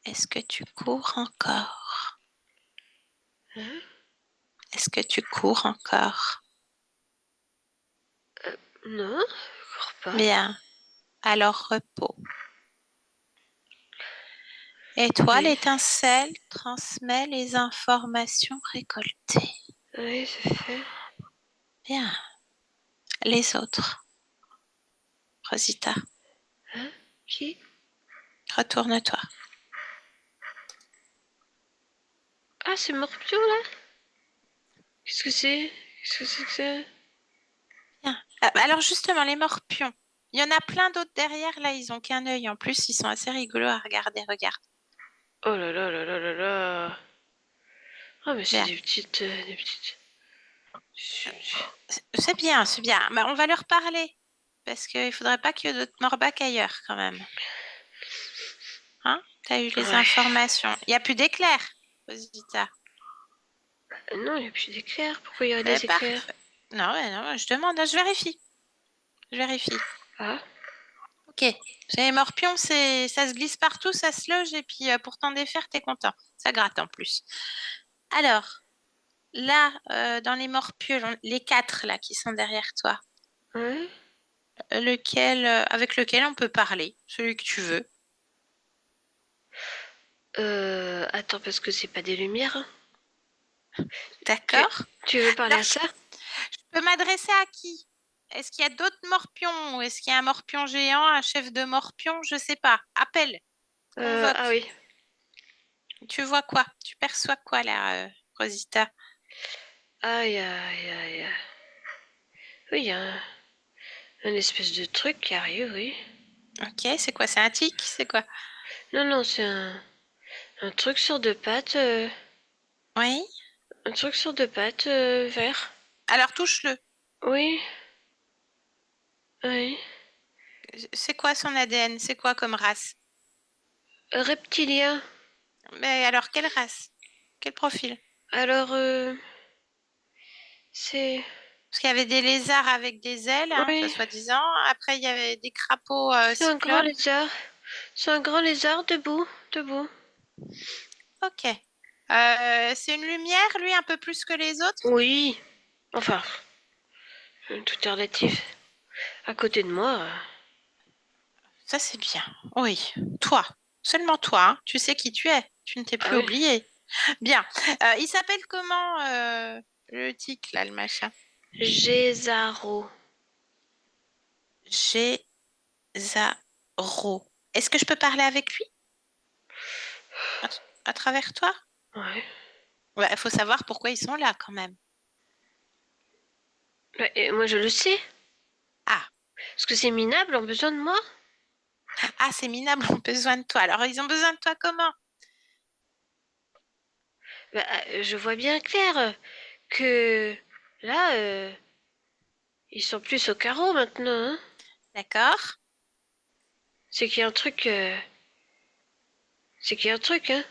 Est-ce que tu cours encore? Hein? Est-ce que tu cours encore? Non, je cours pas. Bien. Alors repos. Et toi, Oui. l'étincelle transmet les informations récoltées. Oui, c'est fait. Bien. Les autres. Rosita, Hein? Qui? retourne-toi. Ah, c'est Morpion, là? Qu'est-ce que c'est? Qu'est-ce que c'est que ça? Bien. Alors justement, les morpions. Il y en a plein d'autres derrière. Là, ils ont qu'un œil. En plus, ils sont assez rigolos à regarder. Regarde. Oh là là là là là là. Ah, mais c'est Bien. des petites... des petites... C'est bien, c'est bien. Bah, on va leur parler. Parce qu'il ne faudrait pas qu'il y ait d'autres morbacs ailleurs, quand même. Hein? Tu as eu les Ouais. informations. Il n'y a plus d'éclairs, Rosita. Non, il n'y a plus d'éclairs. Pourquoi il y aurait C'est des éclairs? parfait. Non, mais non, je demande, je vérifie. Je vérifie. Ah, Ok. Les morpions, ça se glisse partout, ça se loge, et puis pour t'en défaire, t'es content. Ça gratte en plus. Alors, là, dans les morpions, les 4 là qui sont derrière toi, ouais. avec lequel on peut parler, celui que tu veux. Attends, parce que c'est pas des lumières, hein. Tu, D'accord? tu veux parler Alors, à ça? je peux m'adresser à qui? Est-ce qu'il y a d'autres morpions? Ou est-ce qu'il y a un morpion géant, un chef de morpion? Je sais pas. Appelle, Ah convoque. oui. Tu vois quoi? Tu perçois quoi là, Rosita? Aïe, aïe, aïe. Oui, il y a un espèce de truc qui arrive, oui. Ok, c'est quoi? C'est un tic? C'est quoi? Non, non, c'est un truc sur deux pattes. Oui? Un truc sur deux pattes, vert. Alors touche-le. Oui, oui. C'est quoi son ADN? C'est quoi comme race? Reptilien. Mais alors, quelle race? Quel profil? Alors, c'est... Parce qu'il y avait des lézards avec des ailes, hein, ça Oui, soi-disant. Après, il y avait des crapauds c'est un grand cyclopes. lézard. C'est un grand lézard debout, debout. Ok. C'est une lumière, lui, un peu plus que les autres? Oui, enfin, tout est relatif. À côté de moi, Ça, c'est bien. Oui. Toi. Seulement toi, hein. Tu sais qui tu es. Tu ne t'es ah plus oui, oublié. Bien. Il s'appelle comment, le tic, là, le machin? Gézaro. Gézaro. Est-ce que je peux parler avec lui à, à travers toi? Ouais. Ouais, il faut savoir pourquoi ils sont là quand même. Bah, et moi, je le sais. Ah, Parce que ces minables ont besoin de moi. ah, ces minables ont besoin de toi. Alors, ils ont besoin de toi comment? Bah, je vois bien clair que là, ils sont plus au carreau maintenant, hein. D'accord? C'est qu'il y a un truc. C'est qu'il y a un truc, hein.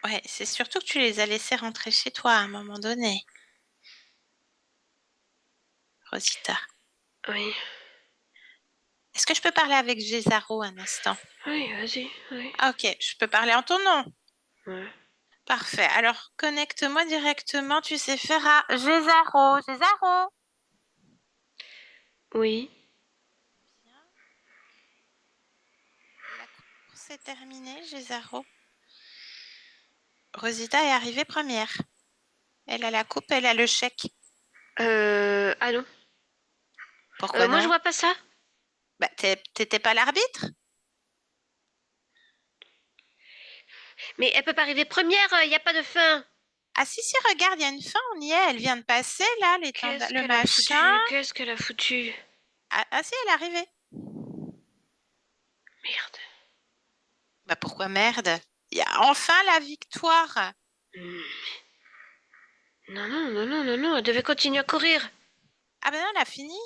Ouais, c'est surtout que tu les as laissés rentrer chez toi à un moment donné, Rosita. Oui. Est-ce que je peux parler avec Gézaro un instant? Oui, vas-y, oui. Ah, ok, je peux parler en ton nom. Ouais. Parfait. Alors, connecte-moi directement. Tu sais faire à Gézaro. Gézaro. Oui. Bien. La course est terminée, Gézaro. Rosita est arrivée première. Elle a la coupe, elle a le chèque. Ah non. Pourquoi Moi, je non? vois pas ça. Bah, t'étais pas l'arbitre? Mais elle peut pas arriver première, il n'y a pas de fin. Ah si, si, regarde, il y a une fin, on y est. Elle vient de passer, là, Qu'est-ce le qu'elle a machin. foutu? Qu'est-ce qu'elle a foutu? Ah, ah si, elle est arrivée. Merde. Bah pourquoi merde? Il y a enfin la victoire. Hmm. Non, non, non, non, non, non, elle devait continuer à courir. Ah ben non, elle a fini.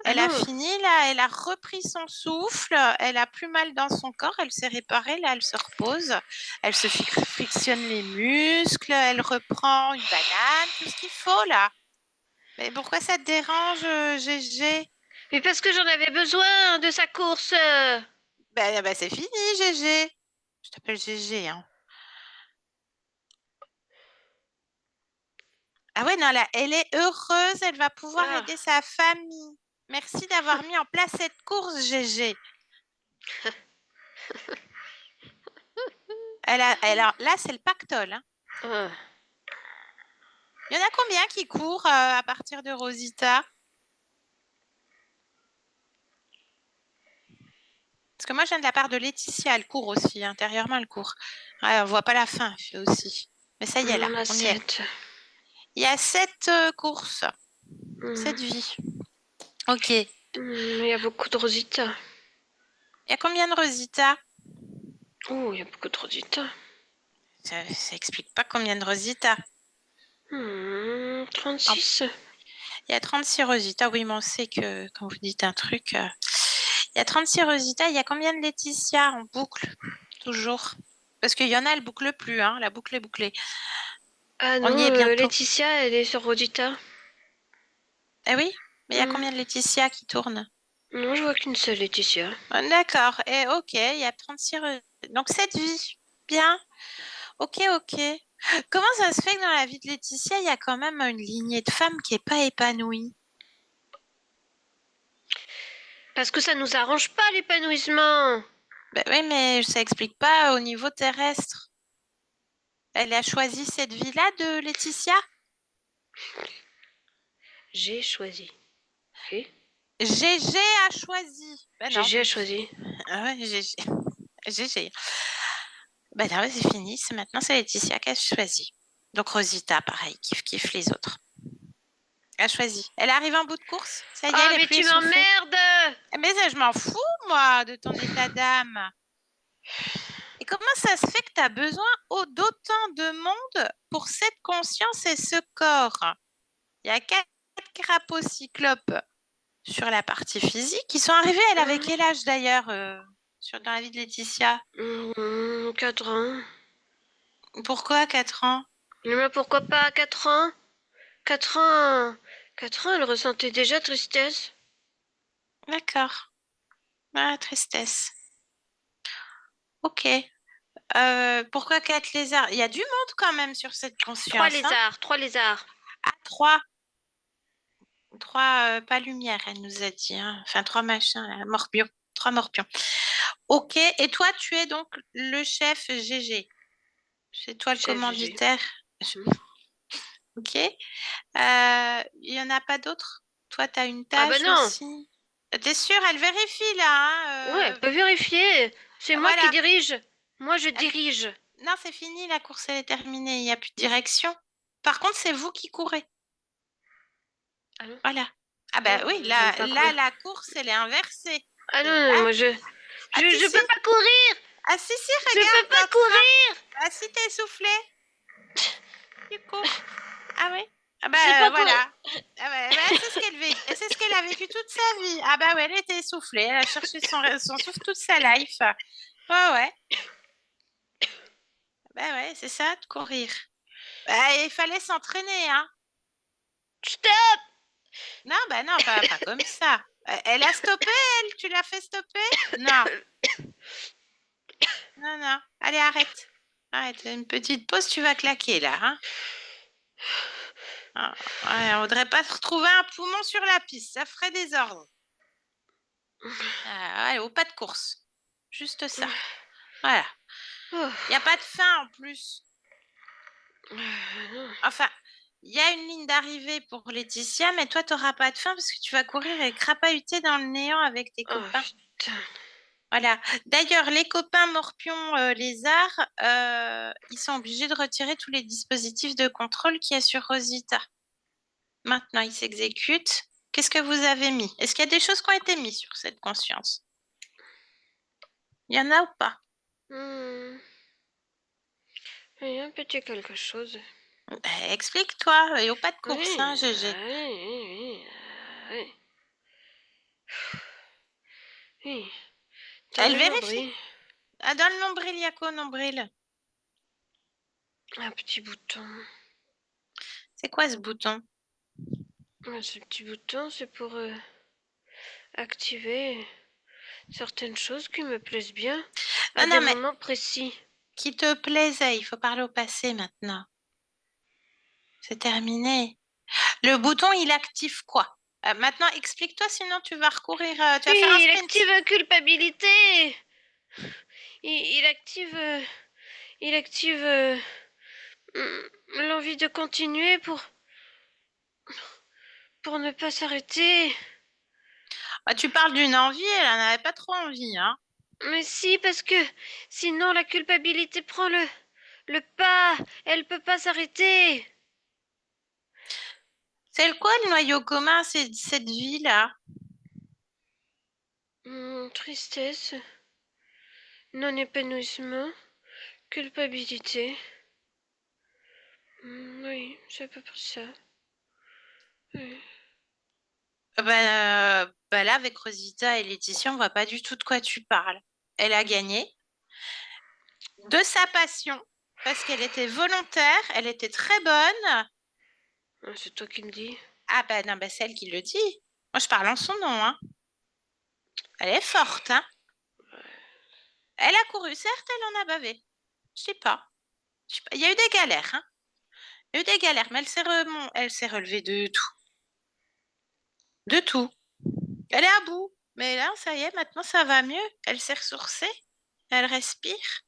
Ah Elle a non. fini, là, elle a repris son souffle, elle a plus mal dans son corps, elle s'est réparée, là, elle se repose, elle se frictionne les muscles, elle reprend une banane, tout ce qu'il faut, là. Mais pourquoi ça te dérange, GG? Mais parce que j'en avais besoin de sa course. Ben, c'est fini, GG. Je t'appelle GG, hein. Ah ouais, non, là, elle est heureuse, elle va pouvoir Ah. aider sa famille. Merci d'avoir mis en place cette course, GG. Là, c'est le pactole, hein. Ah. Il y en a combien qui courent à partir de Rosita? Parce que moi, je viens de la part de Laetitia, elle court aussi, intérieurement, elle court. Ouais, on voit pas la fin, elle fait aussi. Mais ça y est, là, On a on y est. 7. Il y a 7 courses, 7 vies. Ok. Il Il y a beaucoup de Rosita. y a combien de Rosita? Oh, il y a beaucoup de Rosita. Ça explique pas combien de Rosita. 36. Il y a 36 Rosita. Oui, mais on sait que quand vous dites un truc, il y a 36 Rosita. Il y a combien de Laetitia en boucle? Toujours. Parce qu'il y en a, elle boucle plus, hein. La boucle est bouclée. Ah On non, y est bientôt. Laetitia, elle est sur Rosita. Eh oui, mais il y a Hmm. combien de Laetitia qui tournent? Non, je vois qu'une seule Laetitia. D'accord. Et ok, il y a 36 Donc 7 vies. Bien. Ok, ok. Comment ça se fait que dans la vie de Laetitia, il y a quand même une lignée de femmes qui est pas épanouie? Parce que ça nous arrange pas l'épanouissement. Ben oui, mais ça explique pas au niveau terrestre. Elle a choisi cette vie-là de Laetitia? J'ai choisi. Ok. GG a choisi. Ben non. GG a choisi. Ah ouais, GG. GG. Ben non, c'est fini. Maintenant, c'est Laetitia qui a choisi. Donc Rosita, pareil, kiffe les autres. Elle a choisi. Elle arrive en bout de course. Ça y est, Oh, elle est mais plus tu essoufflée. m'emmerdes! Mais ça, je m'en fous, moi, de ton état d'âme. Et comment ça se fait que tu as besoin d'autant de monde pour cette conscience et ce corps? Il y a 4 crapauds cyclopes sur la partie physique. Ils sont arrivés, elle avait quel âge d'ailleurs dans la vie de Laetitia? 4 ans. Pourquoi 4 ans? Mais pourquoi pas à 4 ans? 4 ans. 4 ans, elle ressentait déjà tristesse. D'accord. Ah, tristesse. Ok. Pourquoi 4 lézards? Il y a du monde quand même sur cette 3 conscience. Hein? lézards, 3 lézards. Ah, 3. 3 pas lumière, elle nous a dit. Hein. Enfin, 3 machins, là, morpions. 3 morpions. Ok. Et toi, tu es donc le chef GG. C'est toi le Chef commanditaire. Ok. Il y en a pas d'autres? Toi, tu as une Ah bah tâche non. aussi? T'es sûre? Elle vérifie là. Hein, Ouais, elle peut vérifier. C'est moi qui voilà. dirige. Moi, je dirige. Non, c'est fini, la course elle est terminée. Il n'y a plus de direction. Par contre, c'est vous qui courez. Ah non. Voilà. Ah bah oui, J'aime pas courir. la course, elle est inversée. Ah non, Et non, là, moi je ah si, si. peux pas courir. Ah si, si, Je peux regarde pas l'autre. Hein. courir. Ah si, t'es essoufflé. Tu cours. Ah oui. Ah Je sais bah pas voilà. courir. Ah bah, c'est ce qu'elle a vécu toute sa vie. Ah bah ouais, elle était essoufflée. Elle a cherché son souffle toute sa life. Ouais, ouais. Bah ouais, c'est ça, de courir. Bah, il fallait s'entraîner, hein. Stop. Non, bah non, pas comme ça. Elle a stoppé, elle? Tu l'as fait stopper? Non. Non, non. Allez, arrête. Arrête, une petite pause, tu vas claquer là. Hein. Ah, ouais, on voudrait pas se retrouver un poumon sur la piste, ça ferait des ordres. Allez, au pas de course. Juste ça. Voilà. Il n'y a pas de fin en plus. Enfin, il y a une ligne d'arrivée pour Laetitia, mais toi, tu n'auras pas de fin parce que tu vas courir et crapahuter dans le néant avec tes copains. Putain. Voilà. D'ailleurs, les copains morpions lézards, ils sont obligés de retirer tous les dispositifs de contrôle qu'il y a sur Rosita. Maintenant, ils s'exécutent. Qu'est-ce que vous avez mis? Est-ce qu'il y a des choses qui ont été mises sur cette conscience? Il y en a ou pas? Il y a un petit quelque chose. Explique-toi, et au pas de course, Oui, hein, GG. oui. Oui. Dans Elle le vérifie. nombril, Ah, dans le nombril, il y a quoi au nombril? un petit bouton. C'est quoi ce bouton? Ce petit bouton, c'est pour activer certaines choses qui me plaisent bien à des Non, mais moments précis. qui te plaisait, il faut parler au passé maintenant. C'est terminé. Le bouton, il active quoi? Maintenant, explique-toi, sinon tu vas recourir, tu vas faire un Oui, il sprint. active culpabilité. Il active l'envie de continuer pour ne pas s'arrêter. Bah, tu parles d'une envie, elle en avait pas trop envie, hein. Mais si, parce que sinon la culpabilité prend Le pas! Elle peut pas s'arrêter! C'est quoi le noyau commun, c'est cette vie-là? Tristesse, non-épanouissement, culpabilité. Oui, c'est à peu près ça. Oui. Bah là, avec Rosita et Laetitia, on voit pas du tout de quoi tu parles. Elle a gagné de sa passion parce qu'elle était volontaire, elle était très bonne. Ah, c'est toi qui me dis. Ah bah non, bah c'est elle qui le dit. Moi, je parle en son nom, hein. Elle est forte, hein. Elle a couru, certes, elle en a bavé. Je sais pas. Je sais pas. Il y a eu des galères, hein. Il y a eu des galères, mais elle s'est relevée de tout. De tout. Elle est à bout. Mais là, ça y est, maintenant ça va mieux. Elle s'est ressourcée. Elle respire.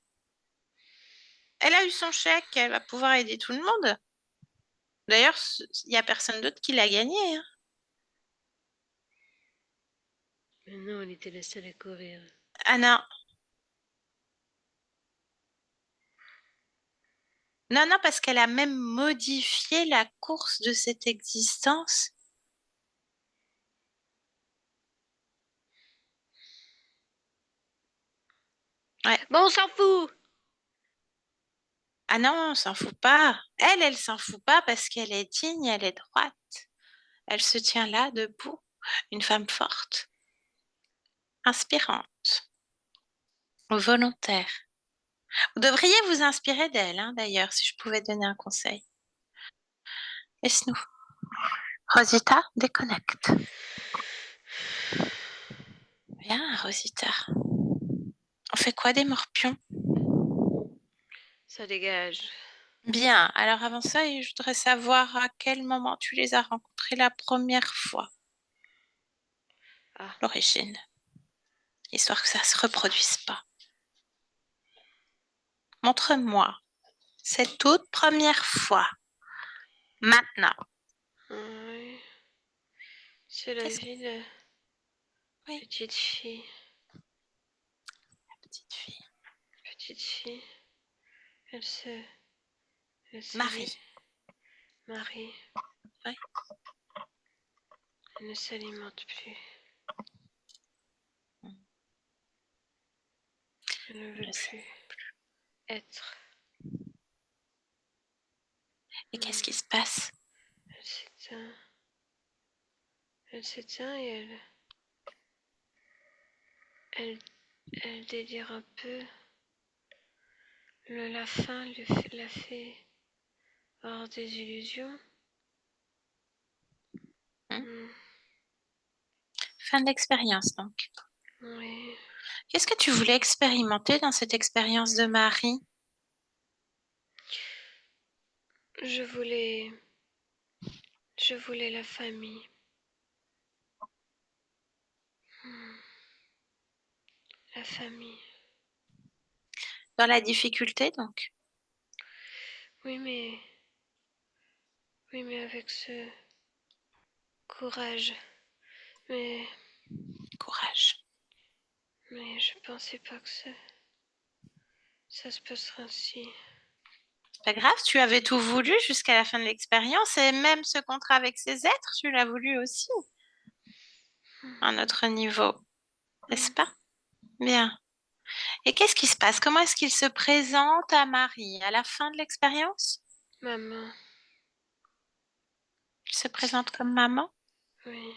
Elle a eu son chèque. Elle va pouvoir aider tout le monde. D'ailleurs, il n'y a personne d'autre qui l'a gagné, hein. Mais non, on était la seule à courir. Ah non. Non, non, parce qu'elle a même modifié la course de cette existence. Ouais. Bon, on s'en fout! Ah non, on s'en fout pas. Elle s'en fout pas parce qu'elle est digne, elle est droite. Elle se tient là, debout. Une femme forte, inspirante, volontaire. Vous devriez vous inspirer d'elle, hein, d'ailleurs, si je pouvais donner un conseil. Laisse-nous. Rosita, déconnecte. Viens, Rosita. On fait quoi des morpions? Ça dégage. Bien. Alors avant ça, je voudrais savoir à quel moment tu les as rencontrés la première fois. Ah, L'origine. Histoire que ça se reproduise pas. Montre-moi cette toute première fois. Maintenant. oui. C'est la Qu'est-ce que... vie de Oui, petite fille. la petite fille. Petite fille. Elle se... Elle s'alimente. Marie. Marie. Oui. Elle ne s'alimente plus. Elle ne veut Je sais. plus être. Et qu'est-ce Hmm. qui se passe? Elle s'éteint. Elle s'éteint et elle délire un peu. La fin l'a fait avoir des illusions. Hmm. Hmm. Fin de l'expérience, donc. Oui. Qu'est-ce que tu voulais expérimenter dans cette expérience de Marie? Je voulais... Je voulais la famille. Hmm. La famille. Dans la difficulté, donc. Oui, mais... Oui, mais avec ce courage. Mais... Courage. Mais je pensais pas que ça se passerait ainsi. Pas grave, tu avais tout voulu jusqu'à la fin de l'expérience et même ce contrat avec ces êtres, tu l'as voulu aussi à un autre niveau, n'est-ce Hmm. pas? Bien. Et qu'est-ce qui se passe? Comment est-ce qu'il se présente à Marie à la fin de l'expérience? Maman. Il se présente comme maman? Oui.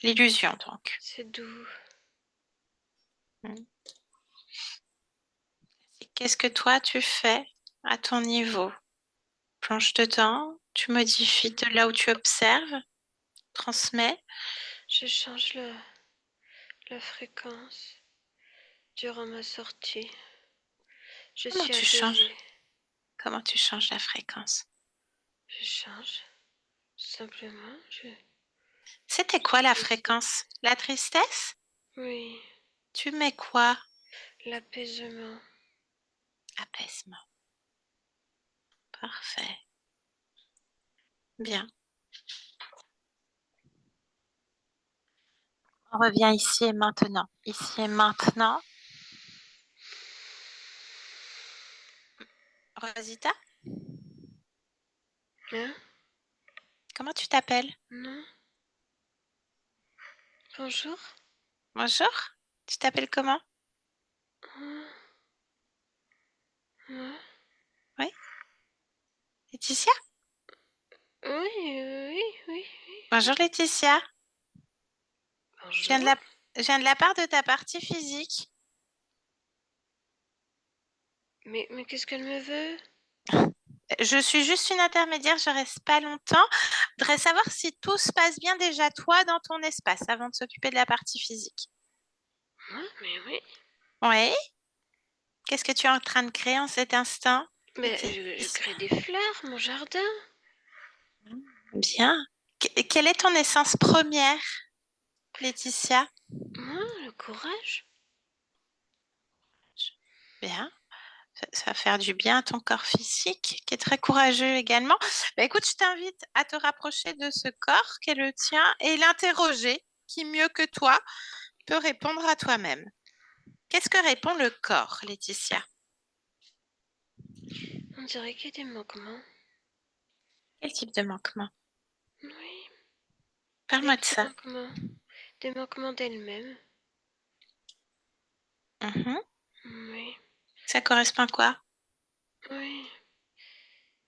L'illusion, donc. C'est doux. Hmm. Et qu'est-ce que toi, tu fais à ton niveau? Plonge dedans, tu modifies de là où tu observes, transmets. Je change la fréquence durant ma sortie. Je Comment suis tu changes? apaisée. Comment tu changes la fréquence? Je change. Tout simplement. C'était quoi la Je sais. fréquence? La tristesse? Oui. Tu mets quoi? L'apaisement. Apaisement. Parfait. Bien. On revient ici et maintenant. Ici et maintenant. Rosita, Hein? comment tu t'appelles? Non? Bonjour? Bonjour, tu t'appelles comment? Ah, ouais. Oui, Laetitia? Oui, oui, oui. Bonjour Laetitia, je viens de Bonjour. la, je viens de la part de ta partie physique. Mais qu'est-ce qu'elle me veut? Je suis juste une intermédiaire, je reste pas longtemps. Je voudrais savoir si tout se passe bien déjà toi dans ton espace avant de s'occuper de la partie physique. Ah, mais oui. Oui, qu'est-ce que tu es en train de créer en cet instant? Mais je crée des fleurs, mon jardin. Bien. Quelle est ton essence première, Laetitia? Moi, le courage. Bien. Ça va faire du bien à ton corps physique, qui est très courageux également. Bah, écoute, je t'invite à te rapprocher de ce corps qui est le tien et l'interroger, qui mieux que toi peut répondre à toi-même. Qu'est-ce que répond le corps, Laetitia? On dirait qu'il y a des manquements. Quel type de manquement? Oui, des Parle-moi de petits ça. manquements. Des manquements d'elle-même. Mhm. Oui, Ça correspond à quoi? oui,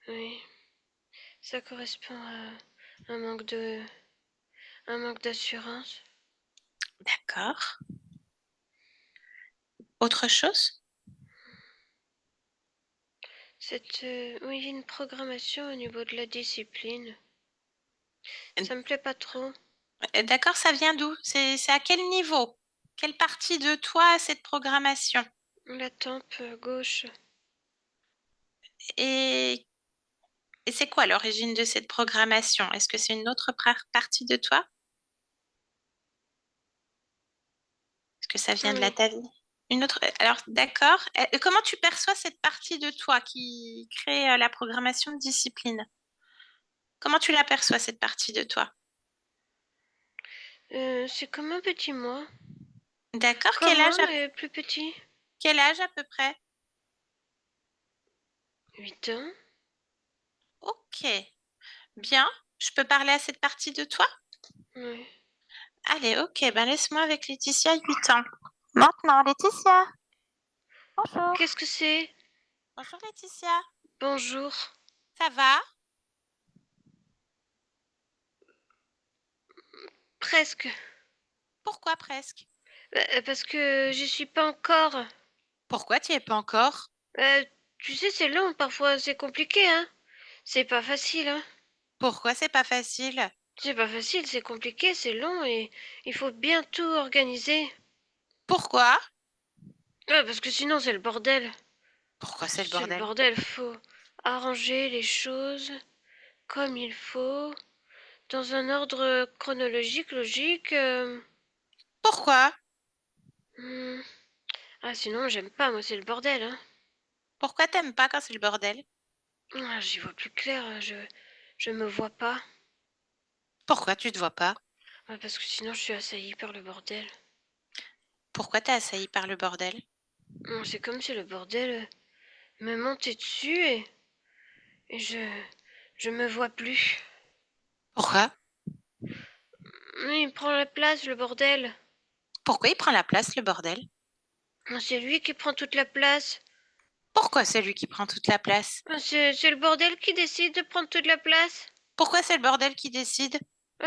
oui. Ça correspond à un manque d'assurance. D'accord. Autre chose? Oui, une programmation au niveau de la discipline. Ça me plaît pas trop. D'accord, ça vient d'où? C'est à quel niveau? Quelle partie de toi a cette programmation? La tempe gauche. Et, et c'est quoi l'origine de cette programmation? Est-ce que c'est une autre partie de toi? Est-ce que ça vient de Oui. ta vie? Une autre. Alors, d'accord. Comment tu perçois cette partie de toi qui crée la programmation de discipline? Comment tu l'aperçois, cette partie de toi? C'est comme un petit moi. D'accord. Comme moi, mais plus petit. Quel âge à peu près? 8 ans. Ok. Bien. Je peux parler à cette partie de toi? Oui. Allez, ok. Ben laisse-moi avec Laetitia, 8 ans. Maintenant, Laetitia. Bonjour. Qu'est-ce que c'est? Bonjour Laetitia. Bonjour. Ça va? Presque. Pourquoi presque? Parce que j'y suis pas encore. Pourquoi tu n'y es pas encore? Euh, Tu sais, c'est long, parfois c'est compliqué, hein. C'est pas facile, hein. Pourquoi c'est pas facile? C'est pas facile, c'est compliqué, c'est long et il faut bien tout organiser. Pourquoi? Parce que sinon c'est le bordel. Pourquoi c'est le C'est le bordel? bordel, faut arranger les choses comme il faut, dans un ordre chronologique, logique. Pourquoi? Hmm. Ah, sinon j'aime pas, moi c'est le bordel, hein. Pourquoi t'aimes pas quand c'est le bordel? Ah, j'y vois plus clair, je me vois pas. Pourquoi tu te vois pas? Parce que sinon je suis assaillie par le bordel. Pourquoi t'es assailli par le bordel? C'est comme si le bordel me montait dessus et je me vois plus. Pourquoi? Il prend la place, le bordel. Pourquoi il prend la place, le bordel? C'est lui qui prend toute la place. Pourquoi c'est lui qui prend toute la place? C'est le bordel qui décide de prendre toute la place. Pourquoi c'est le bordel qui décide?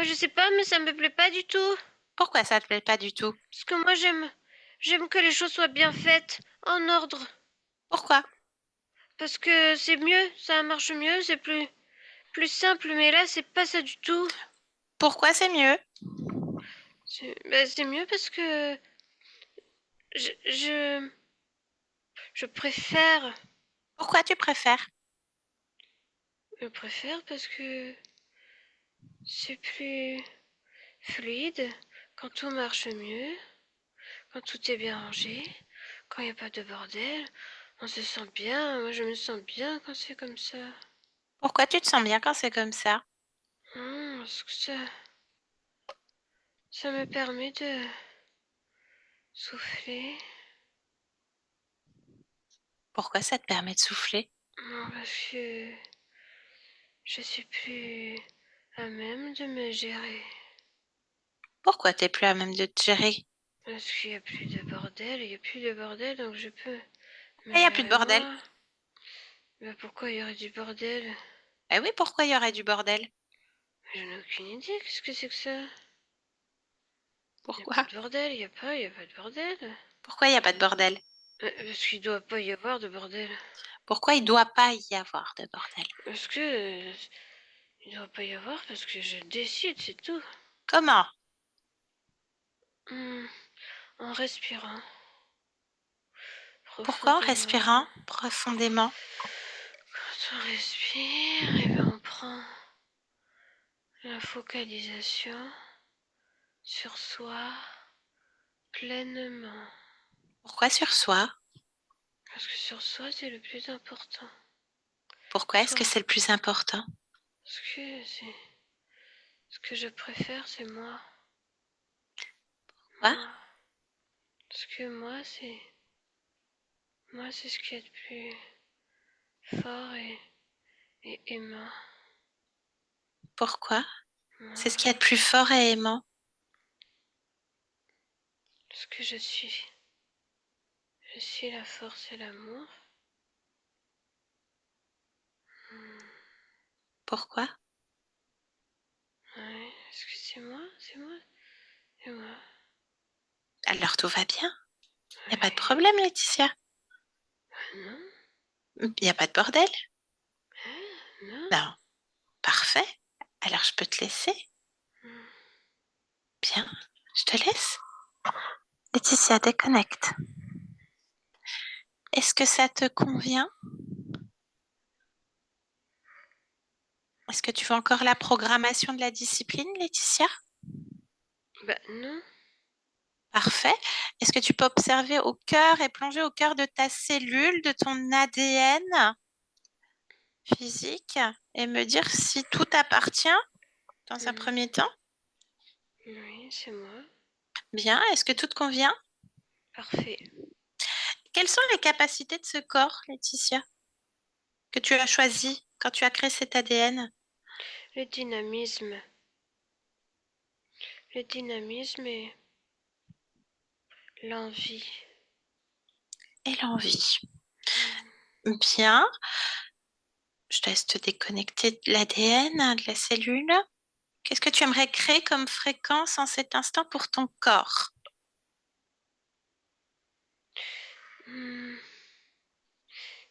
Je sais pas, mais ça me plaît pas du tout. Pourquoi ça te plaît pas du tout? Parce que moi j'aime que les choses soient bien faites, en ordre. Pourquoi? Parce que c'est mieux, ça marche mieux, c'est plus simple. Mais là, c'est pas ça du tout. Pourquoi c'est mieux? C'est mieux parce que je, je, je préfère. Pourquoi tu préfères? Je préfère parce que c'est plus fluide, quand tout marche mieux, quand tout est bien rangé, quand il n'y a pas de bordel. On se sent bien, moi je me sens bien quand c'est comme ça. Pourquoi tu te sens bien quand c'est comme ça? Parce que ça me permet de souffler. Pourquoi ça te permet de souffler? Non, parce que je suis plus à même de me gérer. Pourquoi t'es plus à même de te gérer? Parce qu'il n'y a plus de bordel, il n'y a plus de bordel, donc je peux me Il n'y a plus de gérer bordel. moi. Mais pourquoi il y aurait du bordel? Eh oui, pourquoi il y aurait du bordel? Je n'ai aucune idée, qu'est-ce que c'est que ça? Il n'y a pas Pourquoi? de bordel, il n'y a pas de bordel. Pourquoi il n'y a pas de bordel? Parce qu'il doit pas y avoir de bordel. Pourquoi il ne doit pas y avoir de bordel? Parce que il doit pas y avoir parce que je décide, c'est tout. Comment? Hmm, En respirant Pourquoi en profondément. respirant profondément? Quand on respire, et ben on prend la focalisation sur soi pleinement. Pourquoi sur soi? Parce que sur soi, c'est le plus important. Pourquoi est-ce Soi. que c'est le plus important? Parce que c'est ce que je préfère, c'est moi. Quoi? Moi. Parce que moi, c'est ce qui est le plus fort et aimant. Pourquoi? Moi. C'est ce qu'il y a de plus fort et aimant. Ce que je suis. Je suis la force et l'amour. Pourquoi? Ouais, est-ce que c'est moi? C'est moi? C'est moi. Alors tout va bien. Il n'y a pas de Ouais. problème, Laetitia. Non? Il n'y a pas de bordel. Non? Non. Parfait. Alors je peux te laisser. Hmm. Bien. Je te laisse. Laetitia, déconnecte. Est-ce que ça te convient? Est-ce que tu veux encore la programmation de la discipline, Laetitia? Bah non. Parfait. Est-ce que tu peux observer au cœur et plonger au cœur de ta cellule, de ton ADN physique et me dire si tout appartient dans un premier temps? Oui, c'est moi. Bien. Est-ce que tout te convient? Parfait. Quelles sont les capacités de ce corps, Laetitia, que tu as choisi quand tu as créé cet ADN? Le dynamisme. Le dynamisme et l'envie. Et l'envie. Bien. Je te laisse te déconnecter de l'ADN, de la cellule. Qu'est-ce que tu aimerais créer comme fréquence en cet instant pour ton corps? Hmm.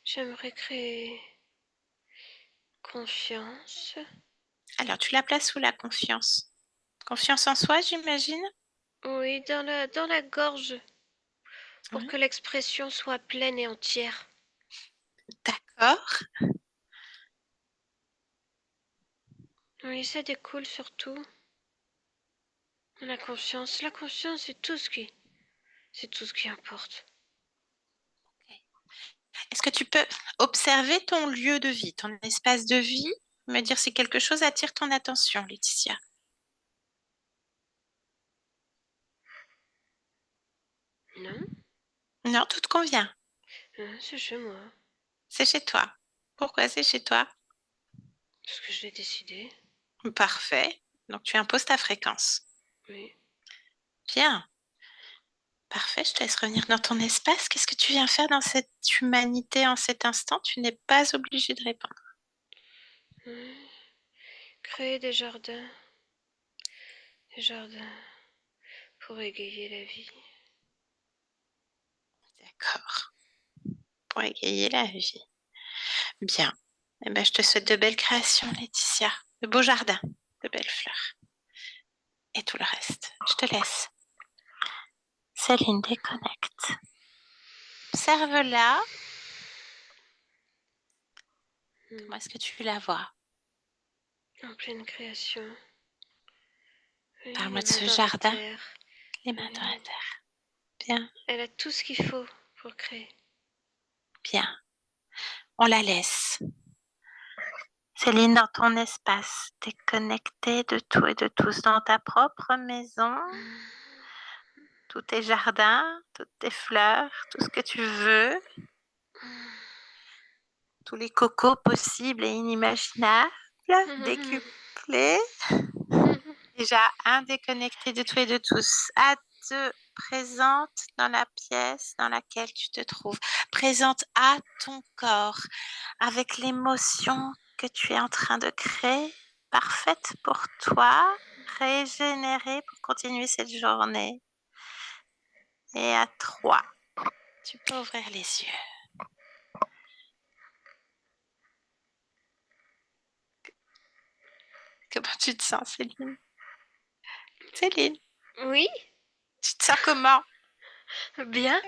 J'aimerais créer confiance. Alors, tu la places sous la confiance. Confiance en soi, j'imagine? Oui, dans la gorge, pour Oui. que l'expression soit pleine et entière. D'accord. Oui, ça découle surtout. La confiance. La confiance, c'est tout ce qui importe. Est-ce que tu peux observer ton lieu de vie, ton espace de vie, me dire si quelque chose attire ton attention, Laetitia? Non? Non, tout te convient. C'est chez moi. C'est chez toi. Pourquoi c'est chez toi? Parce que je l'ai décidé. Parfait. Donc, tu imposes ta fréquence. Oui. Bien. Parfait, je te laisse revenir dans ton espace. Qu'est-ce que tu viens faire dans cette humanité en cet instant? Tu n'es pas obligé de répondre. Oui. Créer des jardins. Des jardins pour égayer la vie. D'accord. Pour égayer la vie. Bien. Eh ben, je te souhaite de belles créations, Laetitia. De beaux jardins, de belles fleurs. Et tout le reste. Je te laisse. Céline, déconnecte. Observe-la. Comment est-ce que tu la vois? En pleine création. Oui, Parle-moi les de mains ce dans la jardin. terre. Les mains dans la Oui. terre. Bien, Elle a tout ce qu'il faut pour créer. bien. On la laisse. Céline, dans ton espace, t'es connectée de tout et de tous dans ta propre maison, tous tes jardins, toutes tes fleurs, tout ce que tu veux, tous les cocos possibles et inimaginables, décuplés. Déjà, déconnecté de tout et de tous. Te présente dans la pièce dans laquelle tu te trouves. Présente à ton corps avec l'émotion que tu es en train de créer, parfaite pour toi, régénérée pour continuer cette journée. Et à 3, tu peux ouvrir les yeux. Comment tu te sens, Céline? Céline, Oui, tu te sens comment? bien.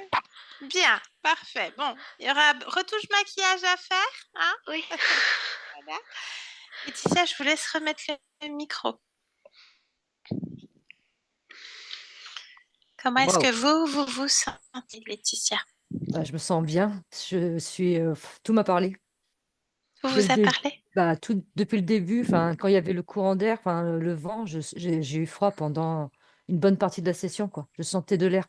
Bien, parfait. Bon, il y aura retouche maquillage à faire, hein? Oui. Voilà. Laetitia, je vous laisse remettre le micro. Comment est-ce Waouh. que vous sentez, Laetitia? Bah, je me sens bien. Je suis, tout m'a parlé. Tout Dès le vous a début, parlé? bah, tout, depuis le début, enfin, quand il y avait le courant d'air, enfin, le vent, j'ai eu froid pendant une bonne partie de la session, quoi. Je sentais de l'air.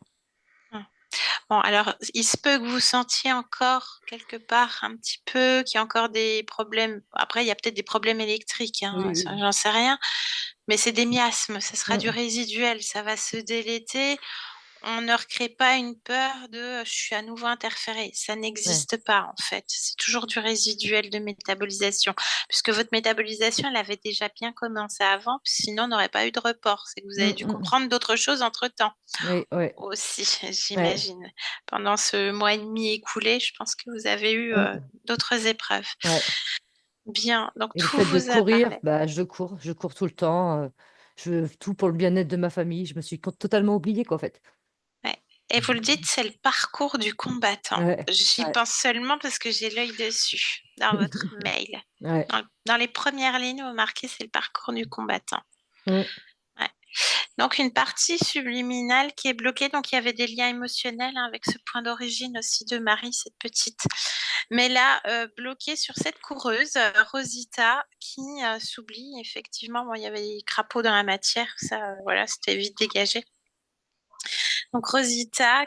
Bon, alors, il se peut que vous sentiez encore quelque part un petit peu qu'il y a encore des problèmes. Après, il y a peut-être des problèmes électriques, hein, Oui, ça, oui. j'en sais rien. Mais c'est des miasmes, ça sera du Mm, résiduel, ça va se déléter. On ne recrée pas une peur de je suis à nouveau interféré. Ça ouais. n'existe pas en fait. C'est toujours du résiduel de métabolisation. Puisque votre métabolisation, elle avait déjà bien commencé avant, sinon on n'aurait pas eu de report. C'est que vous avez Mm, dû mm. comprendre d'autres choses entre-temps Oui, ouais, aussi, ouais. j'imagine. Pendant ce mois et demi écoulé, je pense que vous avez eu Mm, d'autres épreuves. ouais. Bien, donc Et le tout fait de vous a courir, parlé. bah, je cours tout le temps. Tout pour le bien-être de ma famille. Je me suis totalement oubliée, quoi, en fait. Ouais. Et vous le dites, c'est le parcours du combattant. Ouais, J'y ouais. pense seulement parce que j'ai l'œil dessus dans votre mail. Ouais. Dans les premières lignes, vous marquez, c'est le parcours du combattant. Mm, Ouais. Donc, une partie subliminale qui est bloquée. Donc, il y avait des liens émotionnels hein, avec ce point d'origine aussi de Marie, cette petite. Mais là, bloquée sur cette coureuse, Rosita, qui s'oublie. Effectivement, bon, il y avait des crapauds dans la matière. Ça, voilà, c'était vite dégagé. Donc, Rosita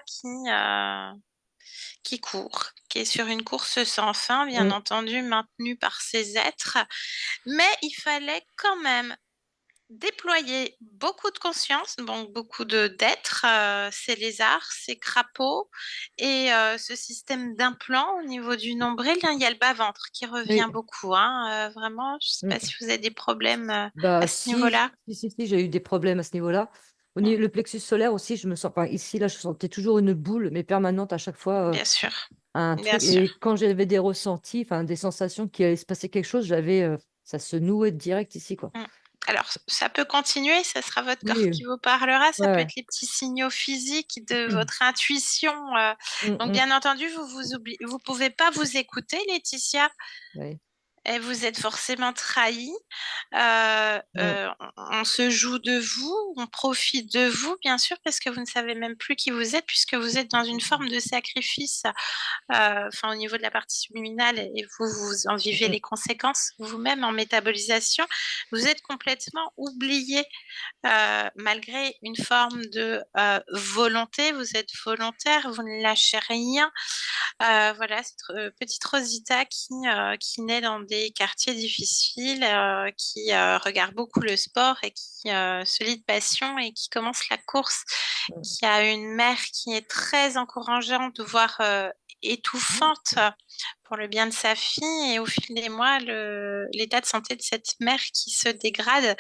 qui court, qui est sur une course sans fin, bien mm. entendu, maintenue par ses êtres. Mais il fallait quand même déployer beaucoup de conscience, donc beaucoup d'êtres, ces lézards, ces crapauds, et ce système d'implants au niveau du nombril. Hein, il y a le bas-ventre qui revient Oui. beaucoup. Hein, vraiment, je ne sais pas Mm. si vous avez des problèmes à Bah, ce si, niveau-là. si, j'ai eu des problèmes à ce niveau-là. Mm, Le plexus solaire aussi, je me sens, enfin, ici, là, je sentais toujours une boule, mais permanente à chaque fois, bien sûr, un bien truc. sûr. Et quand j'avais des ressentis, enfin, des sensations qu'il allait se passer quelque chose, ça se nouait direct ici, quoi. Mm. Alors, ça peut continuer, ça sera votre corps Oui, qui vous parlera, ça ouais, peut ouais. être les petits signaux physiques de Mm, votre intuition. mm, Donc, mm. bien entendu, vous pouvez pas vous écouter, Laetitia, Ouais. et vous êtes forcément trahi. Mm, On se joue de vous, on profite de vous, bien sûr, parce que vous ne savez même plus qui vous êtes, puisque vous êtes dans une forme de sacrifice, enfin, au niveau de la partie subliminale, et vous en vivez mm, les conséquences vous-même en métabolisation. Vous êtes complètement oublié malgré une forme de volonté, vous êtes volontaire, vous ne lâchez rien. Voilà, cette petite Rosita qui naît dans des quartiers difficiles, qui regarde beaucoup le sport et qui se lie de passion et qui commence la course, mm. qui a une mère qui est très encourageante, voire étouffante pour le bien de sa fille. Et au fil des mois, l'état de santé de cette mère qui se dégrade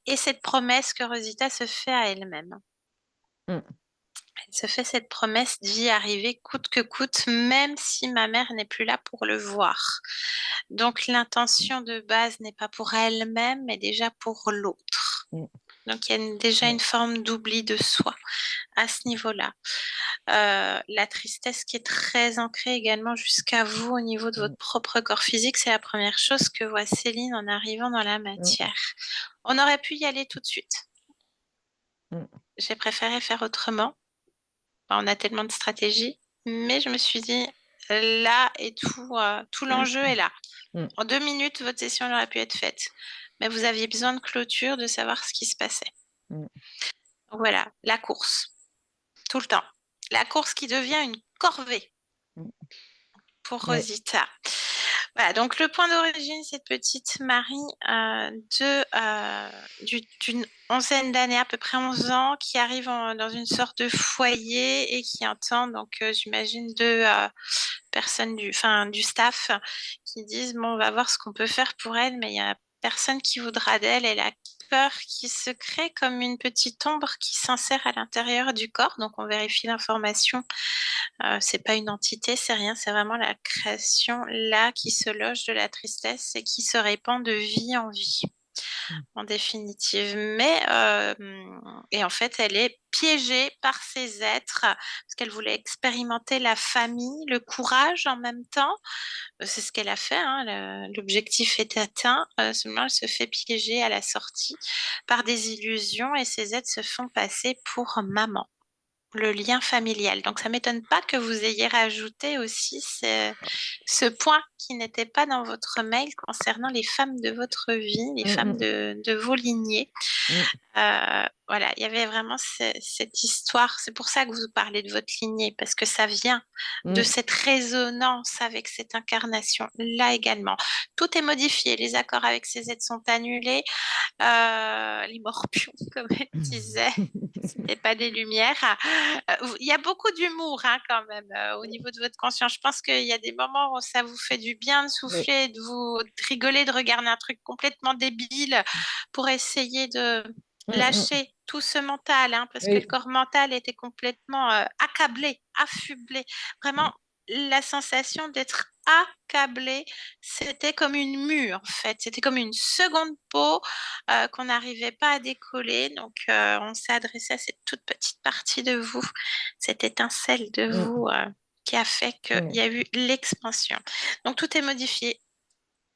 et cette promesse que Rosita se fait à elle-même. Mm. Elle se fait cette promesse d'y arriver coûte que coûte, même si ma mère n'est plus là pour le voir. Donc l'intention de base n'est pas pour elle-même, mais déjà pour l'autre. Mm. Donc il y a déjà une Ouais. forme d'oubli de soi à ce niveau-là. La tristesse qui est très ancrée également jusqu'à vous au niveau de Mm. votre propre corps physique, c'est la première chose que voit Céline en arrivant dans la Mm. matière. On aurait pu y aller tout de suite. Mm. J'ai préféré faire autrement. On a tellement de stratégies, mais je me suis dit, là et tout l'enjeu est là. Mm. En 2 minutes, votre session aurait pu être faite, mais vous aviez besoin de clôture, de savoir ce qui se passait. Mm. Donc voilà, la course, tout le temps. La course qui devient une corvée Mm. pour Ouais. Rosita. Voilà, donc le point d'origine, cette petite Marie d'une onzaine d'années, à peu près 11 ans, qui arrive dans une sorte de foyer et qui entend, donc j'imagine, deux personnes du staff qui disent, bon, on va voir ce qu'on peut faire pour elle, mais il y a personne qui voudra d'elle. Elle a peur qui se crée comme une petite ombre qui s'insère à l'intérieur du corps. Donc on vérifie l'information, c'est pas une entité, c'est rien, c'est vraiment la création là qui se loge de la tristesse et qui se répand de vie en vie, en définitive. Et en fait, elle est piégée par ces êtres parce qu'elle voulait expérimenter la famille, le courage en même temps. C'est ce qu'elle a fait, hein, l'objectif est atteint. Seulement, elle se fait piéger à la sortie par des illusions et ces êtres se font passer pour maman, le lien familial. Donc, ça m'étonne pas que vous ayez rajouté aussi ce point qui n'était pas dans votre mail concernant les femmes de votre vie, les femmes Mm, de vos lignées. mm, Voilà, il y avait vraiment cette histoire. C'est pour ça que vous parlez de votre lignée, parce que ça vient de mm, cette résonance avec cette incarnation-là également. Tout est modifié, les accords avec ces êtres sont annulés, les morpions, comme elle disait. C'était pas des lumières. Il y a beaucoup d'humour hein, quand même au niveau de votre conscience. Je pense qu'il y a des moments où ça vous fait du bien de oui. souffler, de rigoler, de regarder un truc complètement débile pour essayer de Mm, mm. lâcher tout ce mental, hein, parce que le Oui. corps mental était complètement accablé, affublé. Vraiment, la sensation d'être accablé, c'était comme une mue en fait. C'était comme une seconde peau qu'on n'arrivait pas à décoller. Donc, on s'est adressé à cette toute petite partie de vous, cette étincelle de Mm, vous qui a fait qu'il oui. y a eu l'expansion. Donc, tout est modifié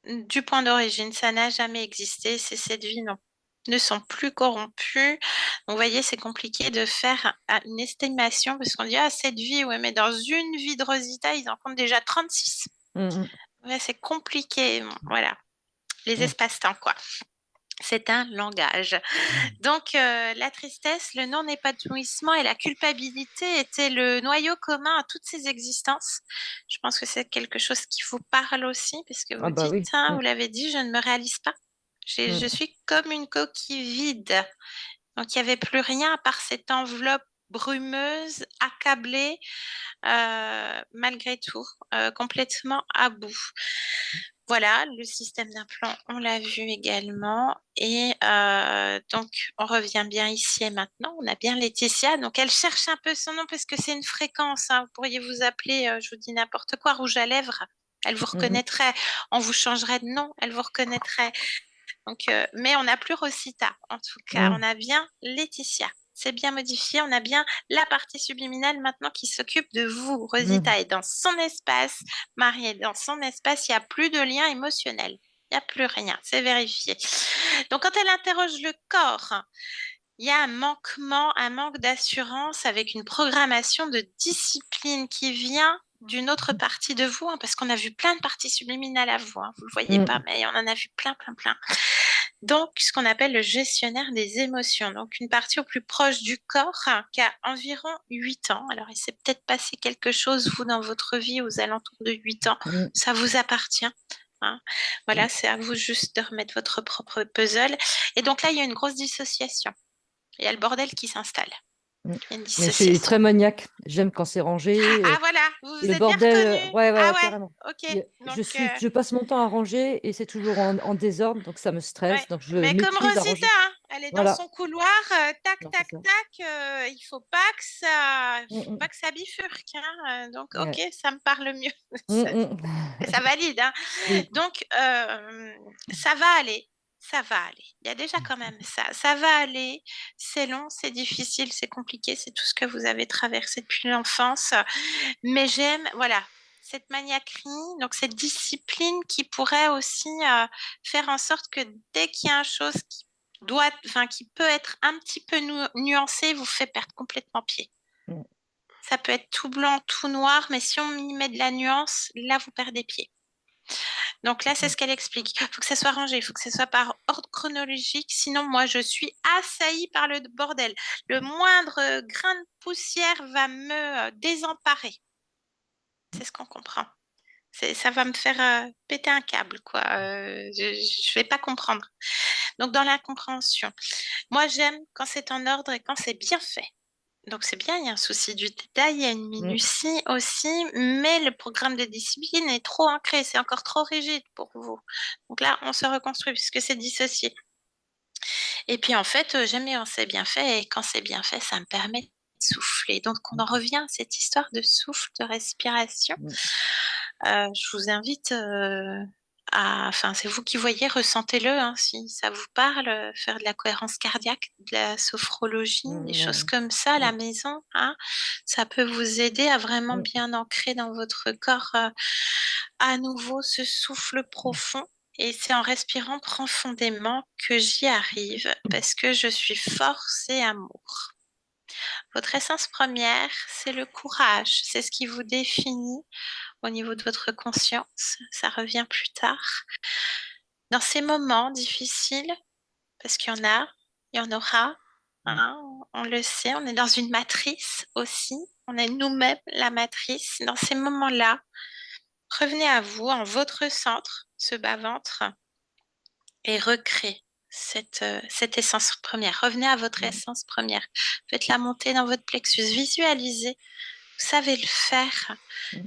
du point d'origine. Ça n'a jamais existé. C'est cette vie ne sont plus corrompus. Donc, vous voyez, c'est compliqué de faire une estimation parce qu'on dit, ah, cette vie, ouais, mais dans une vie de Rosita, ils en comptent déjà 36. Mm, Ouais, c'est compliqué. Bon, voilà, les mm, espaces-temps, quoi. C'est un langage. mm. Donc, la tristesse, le non-épanouissement et la culpabilité étaient le noyau commun à toutes ces existences. Je pense que c'est quelque chose qui vous parle aussi, parce que Ah vous bah dites, oui. hein, Mm, vous l'avez dit, je ne me réalise pas. Je mm, suis comme une coquille vide. Donc, il n'y avait plus rien à part cette enveloppe brumeuse, accablée, malgré tout, complètement à bout. Voilà, le système d'implant, on l'a vu également. Et donc, on revient bien ici et maintenant. On a bien Laetitia. Donc, elle cherche un peu son nom parce que c'est une fréquence, hein. Vous pourriez vous appeler, je vous dis n'importe quoi, rouge à lèvres. Elle vous mm, reconnaîtrait. On vous changerait de nom, elle vous reconnaîtrait. Donc, mais on n'a plus Rosita, en tout cas. On mm, a bien Laetitia. C'est bien modifié. On a bien la partie subliminale maintenant qui s'occupe de vous. mm, Rosita est dans son espace. Marie est dans son espace. Il n'y a plus de lien émotionnel. Il n'y a plus rien. C'est vérifié. Donc, quand elle interroge le corps, il y a un manquement, un manque d'assurance avec une programmation de discipline qui vient d'une autre partie de vous, hein, parce qu'on a vu plein de parties subliminales à vous. Hein. Vous ne le voyez mm, pas, mais on en a vu plein, plein, plein. Donc, ce qu'on appelle le gestionnaire des émotions. Donc, une partie au plus proche du corps qui a environ 8 ans. Alors, il s'est peut-être passé quelque chose, vous, dans votre vie, aux alentours de 8 ans. mm, Ça vous appartient. Hein. mm, Voilà, c'est à vous juste de remettre votre propre puzzle. Et donc là, il y a une grosse dissociation. Il y a le bordel qui s'installe. mm. Il y a une Mais je suis dissociation. très maniaque. J'aime quand c'est rangé. Ah, voilà, vous vous Le êtes bien bordel, reconnu. ouais, ouais, Ah ouais, ouais, carrément. ok. Donc, Je passe mon temps à ranger et c'est toujours en désordre, donc ça me stresse. ouais. Donc je Mais comme m'épuise à Rosita, ranger. hein, elle est dans Voilà. son couloir, tac, Non, c'est tac, ça. tac. Il Mm, faut mm. pas que ça bifurque. Hein, donc, ok, Ouais. ça me parle mieux. Mm, ça, mm. ça valide. Hein. Oui. Donc, ça va aller. Ça va aller. Il y a déjà quand même ça. Ça va aller. C'est long, c'est difficile, c'est compliqué. C'est tout ce que vous avez traversé depuis l'enfance. Mais j'aime, voilà, cette maniaquerie, donc cette discipline qui pourrait aussi faire en sorte que dès qu'il y a une chose qui peut être un petit peu nuancée, vous fait perdre complètement pied. Mm, Ça peut être tout blanc, tout noir, mais si on y met de la nuance, là, vous perdez pied. Donc là, c'est mm, ce qu'elle explique. Il faut que ça soit rangé, il faut que ça soit par ordre chronologique. Sinon, moi, je suis assaillie par le bordel. Le moindre grain de poussière va me désemparer. C'est ce qu'on comprend. Ça va me faire péter un câble, quoi. Je ne vais pas comprendre. Donc, dans l'incompréhension, moi, j'aime quand c'est en ordre et quand c'est bien fait. Donc, c'est bien, il y a un souci du détail, il y a une Mm. minutie aussi, mais le programme de discipline est trop ancré, c'est encore trop rigide pour vous. Donc là, on se reconstruit puisque c'est dissocié. Et puis, en fait, j'aime bien quand c'est bien fait, et quand c'est bien fait, ça me permet de souffler. Donc, on en revient à cette histoire de souffle, de respiration. Mm. Je vous invite enfin, c'est vous qui voyez, ressentez-le, hein, si ça vous parle, faire de la cohérence cardiaque, de la sophrologie, des choses Ouais. comme ça à la Mm. maison, hein. Ça peut vous aider à vraiment Mm. bien ancrer dans votre corps à nouveau ce souffle profond. Et c'est en respirant profondément que j'y arrive parce que je suis force et amour. Votre essence première, c'est le courage. C'est ce qui vous définit au niveau de votre conscience. Ça revient plus tard. Dans ces moments difficiles, parce qu'il y en a, il y en aura, hein, on le sait, on est dans une matrice aussi. On est nous-mêmes la matrice. Dans ces moments-là, revenez à vous, en votre centre, ce bas-ventre, et recréez cette essence première. Revenez à votre essence première. Faites-la monter dans votre plexus. Visualisez. Vous savez le faire.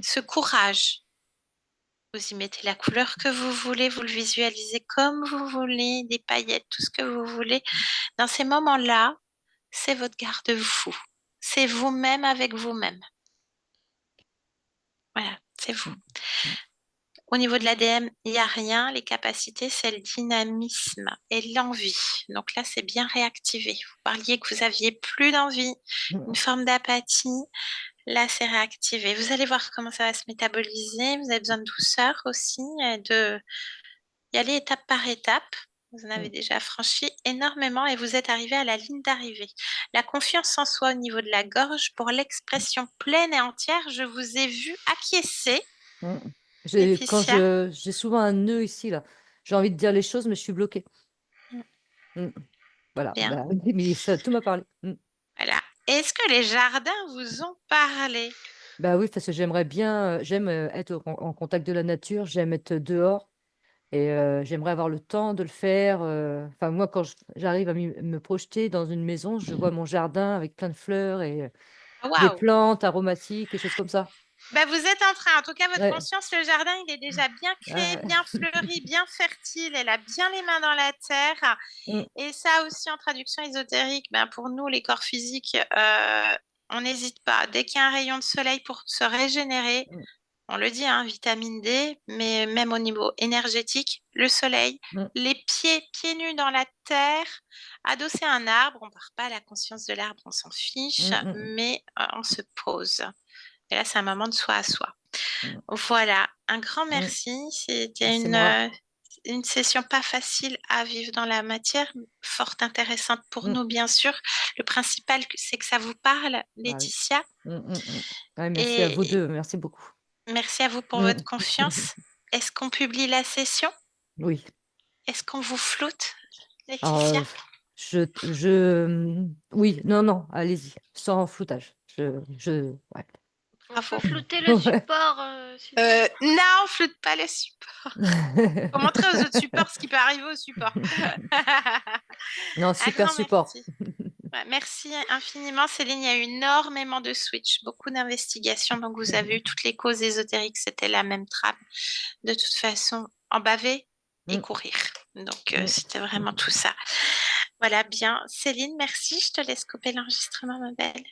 Ce courage. Vous y mettez la couleur que vous voulez. Vous le visualisez comme vous voulez. Des paillettes, tout ce que vous voulez. Dans ces moments-là, c'est votre garde-fou. C'est vous-même avec vous-même. Voilà, c'est vous. Au niveau de l'ADN, il n'y a rien. Les capacités, c'est le dynamisme et l'envie. Donc là, c'est bien réactivé. Vous parliez que vous aviez plus d'envie, une forme d'apathie. Là, c'est réactivé. Vous allez voir comment ça va se métaboliser. Vous avez besoin de douceur aussi, de y aller étape par étape. Vous en avez déjà franchi énormément et vous êtes arrivé à la ligne d'arrivée. La confiance en soi au niveau de la gorge, pour l'expression pleine et entière, je vous ai vu acquiescer, Mm. Laetitia. J'ai souvent un nœud ici, là. J'ai envie de dire les choses, mais je suis bloquée. Mm. Mm. Voilà, Bien, bah, mais ça, tout m'a parlé. Mm. voilà. Est-ce que les jardins vous ont parlé? Bah oui, parce que j'aimerais bien, j'aime être en contact de la nature, j'aime être dehors et j'aimerais avoir le temps de le faire. Enfin, moi, quand j'arrive à me projeter dans une maison, je vois mon jardin avec plein de fleurs et des Waouh! plantes aromatiques et choses comme ça. Ben, vous êtes en train, en tout cas, votre Ouais. conscience, le jardin, il est déjà bien créé, Ah, bien fleuri, bien fertile. Elle a bien les mains dans la terre. mm, Et ça aussi, en traduction ésotérique, ben, pour nous, les corps physiques, on n'hésite pas. Dès qu'il y a un rayon de soleil pour se régénérer, mm, on le dit, hein, vitamine D, mais même au niveau énergétique, le soleil, mm, les pieds nus dans la terre, adossé à un arbre, on ne part pas à la conscience de l'arbre, on s'en fiche, mm, mm, mais on se pose. Et là, c'est un moment de soi à soi. mm, Voilà, un grand mm. merci. C'était C'est moi. une session pas facile à vivre dans la matière, fort intéressante pour Mm. nous, bien sûr. Le principal, c'est que ça vous parle, Ah oui. Laetitia. Mm, mm, mm. Ouais, merci à vous Et deux, merci beaucoup. merci à vous pour Mm. votre confiance. Est-ce qu'on publie la session? Oui. Est-ce qu'on vous floute, Alors, Laetitia? oui, non, non, allez-y, sans floutage. Ouais. On peut Bravo. flouter le support, s'il te plaît. Non, on floute pas le support. Faut montrer aux autres supports ce qui peut arriver au support. Non, Un super grand support. merci. Ouais, merci infiniment, Céline. Il y a eu énormément de switch, beaucoup d'investigations. Donc, vous avez eu toutes les causes ésotériques. C'était la même trame. De toute façon, en baver et Mm, courir. Donc, mm. c'était vraiment tout ça. Voilà, bien. Céline, merci. Je te laisse couper l'enregistrement, ma belle.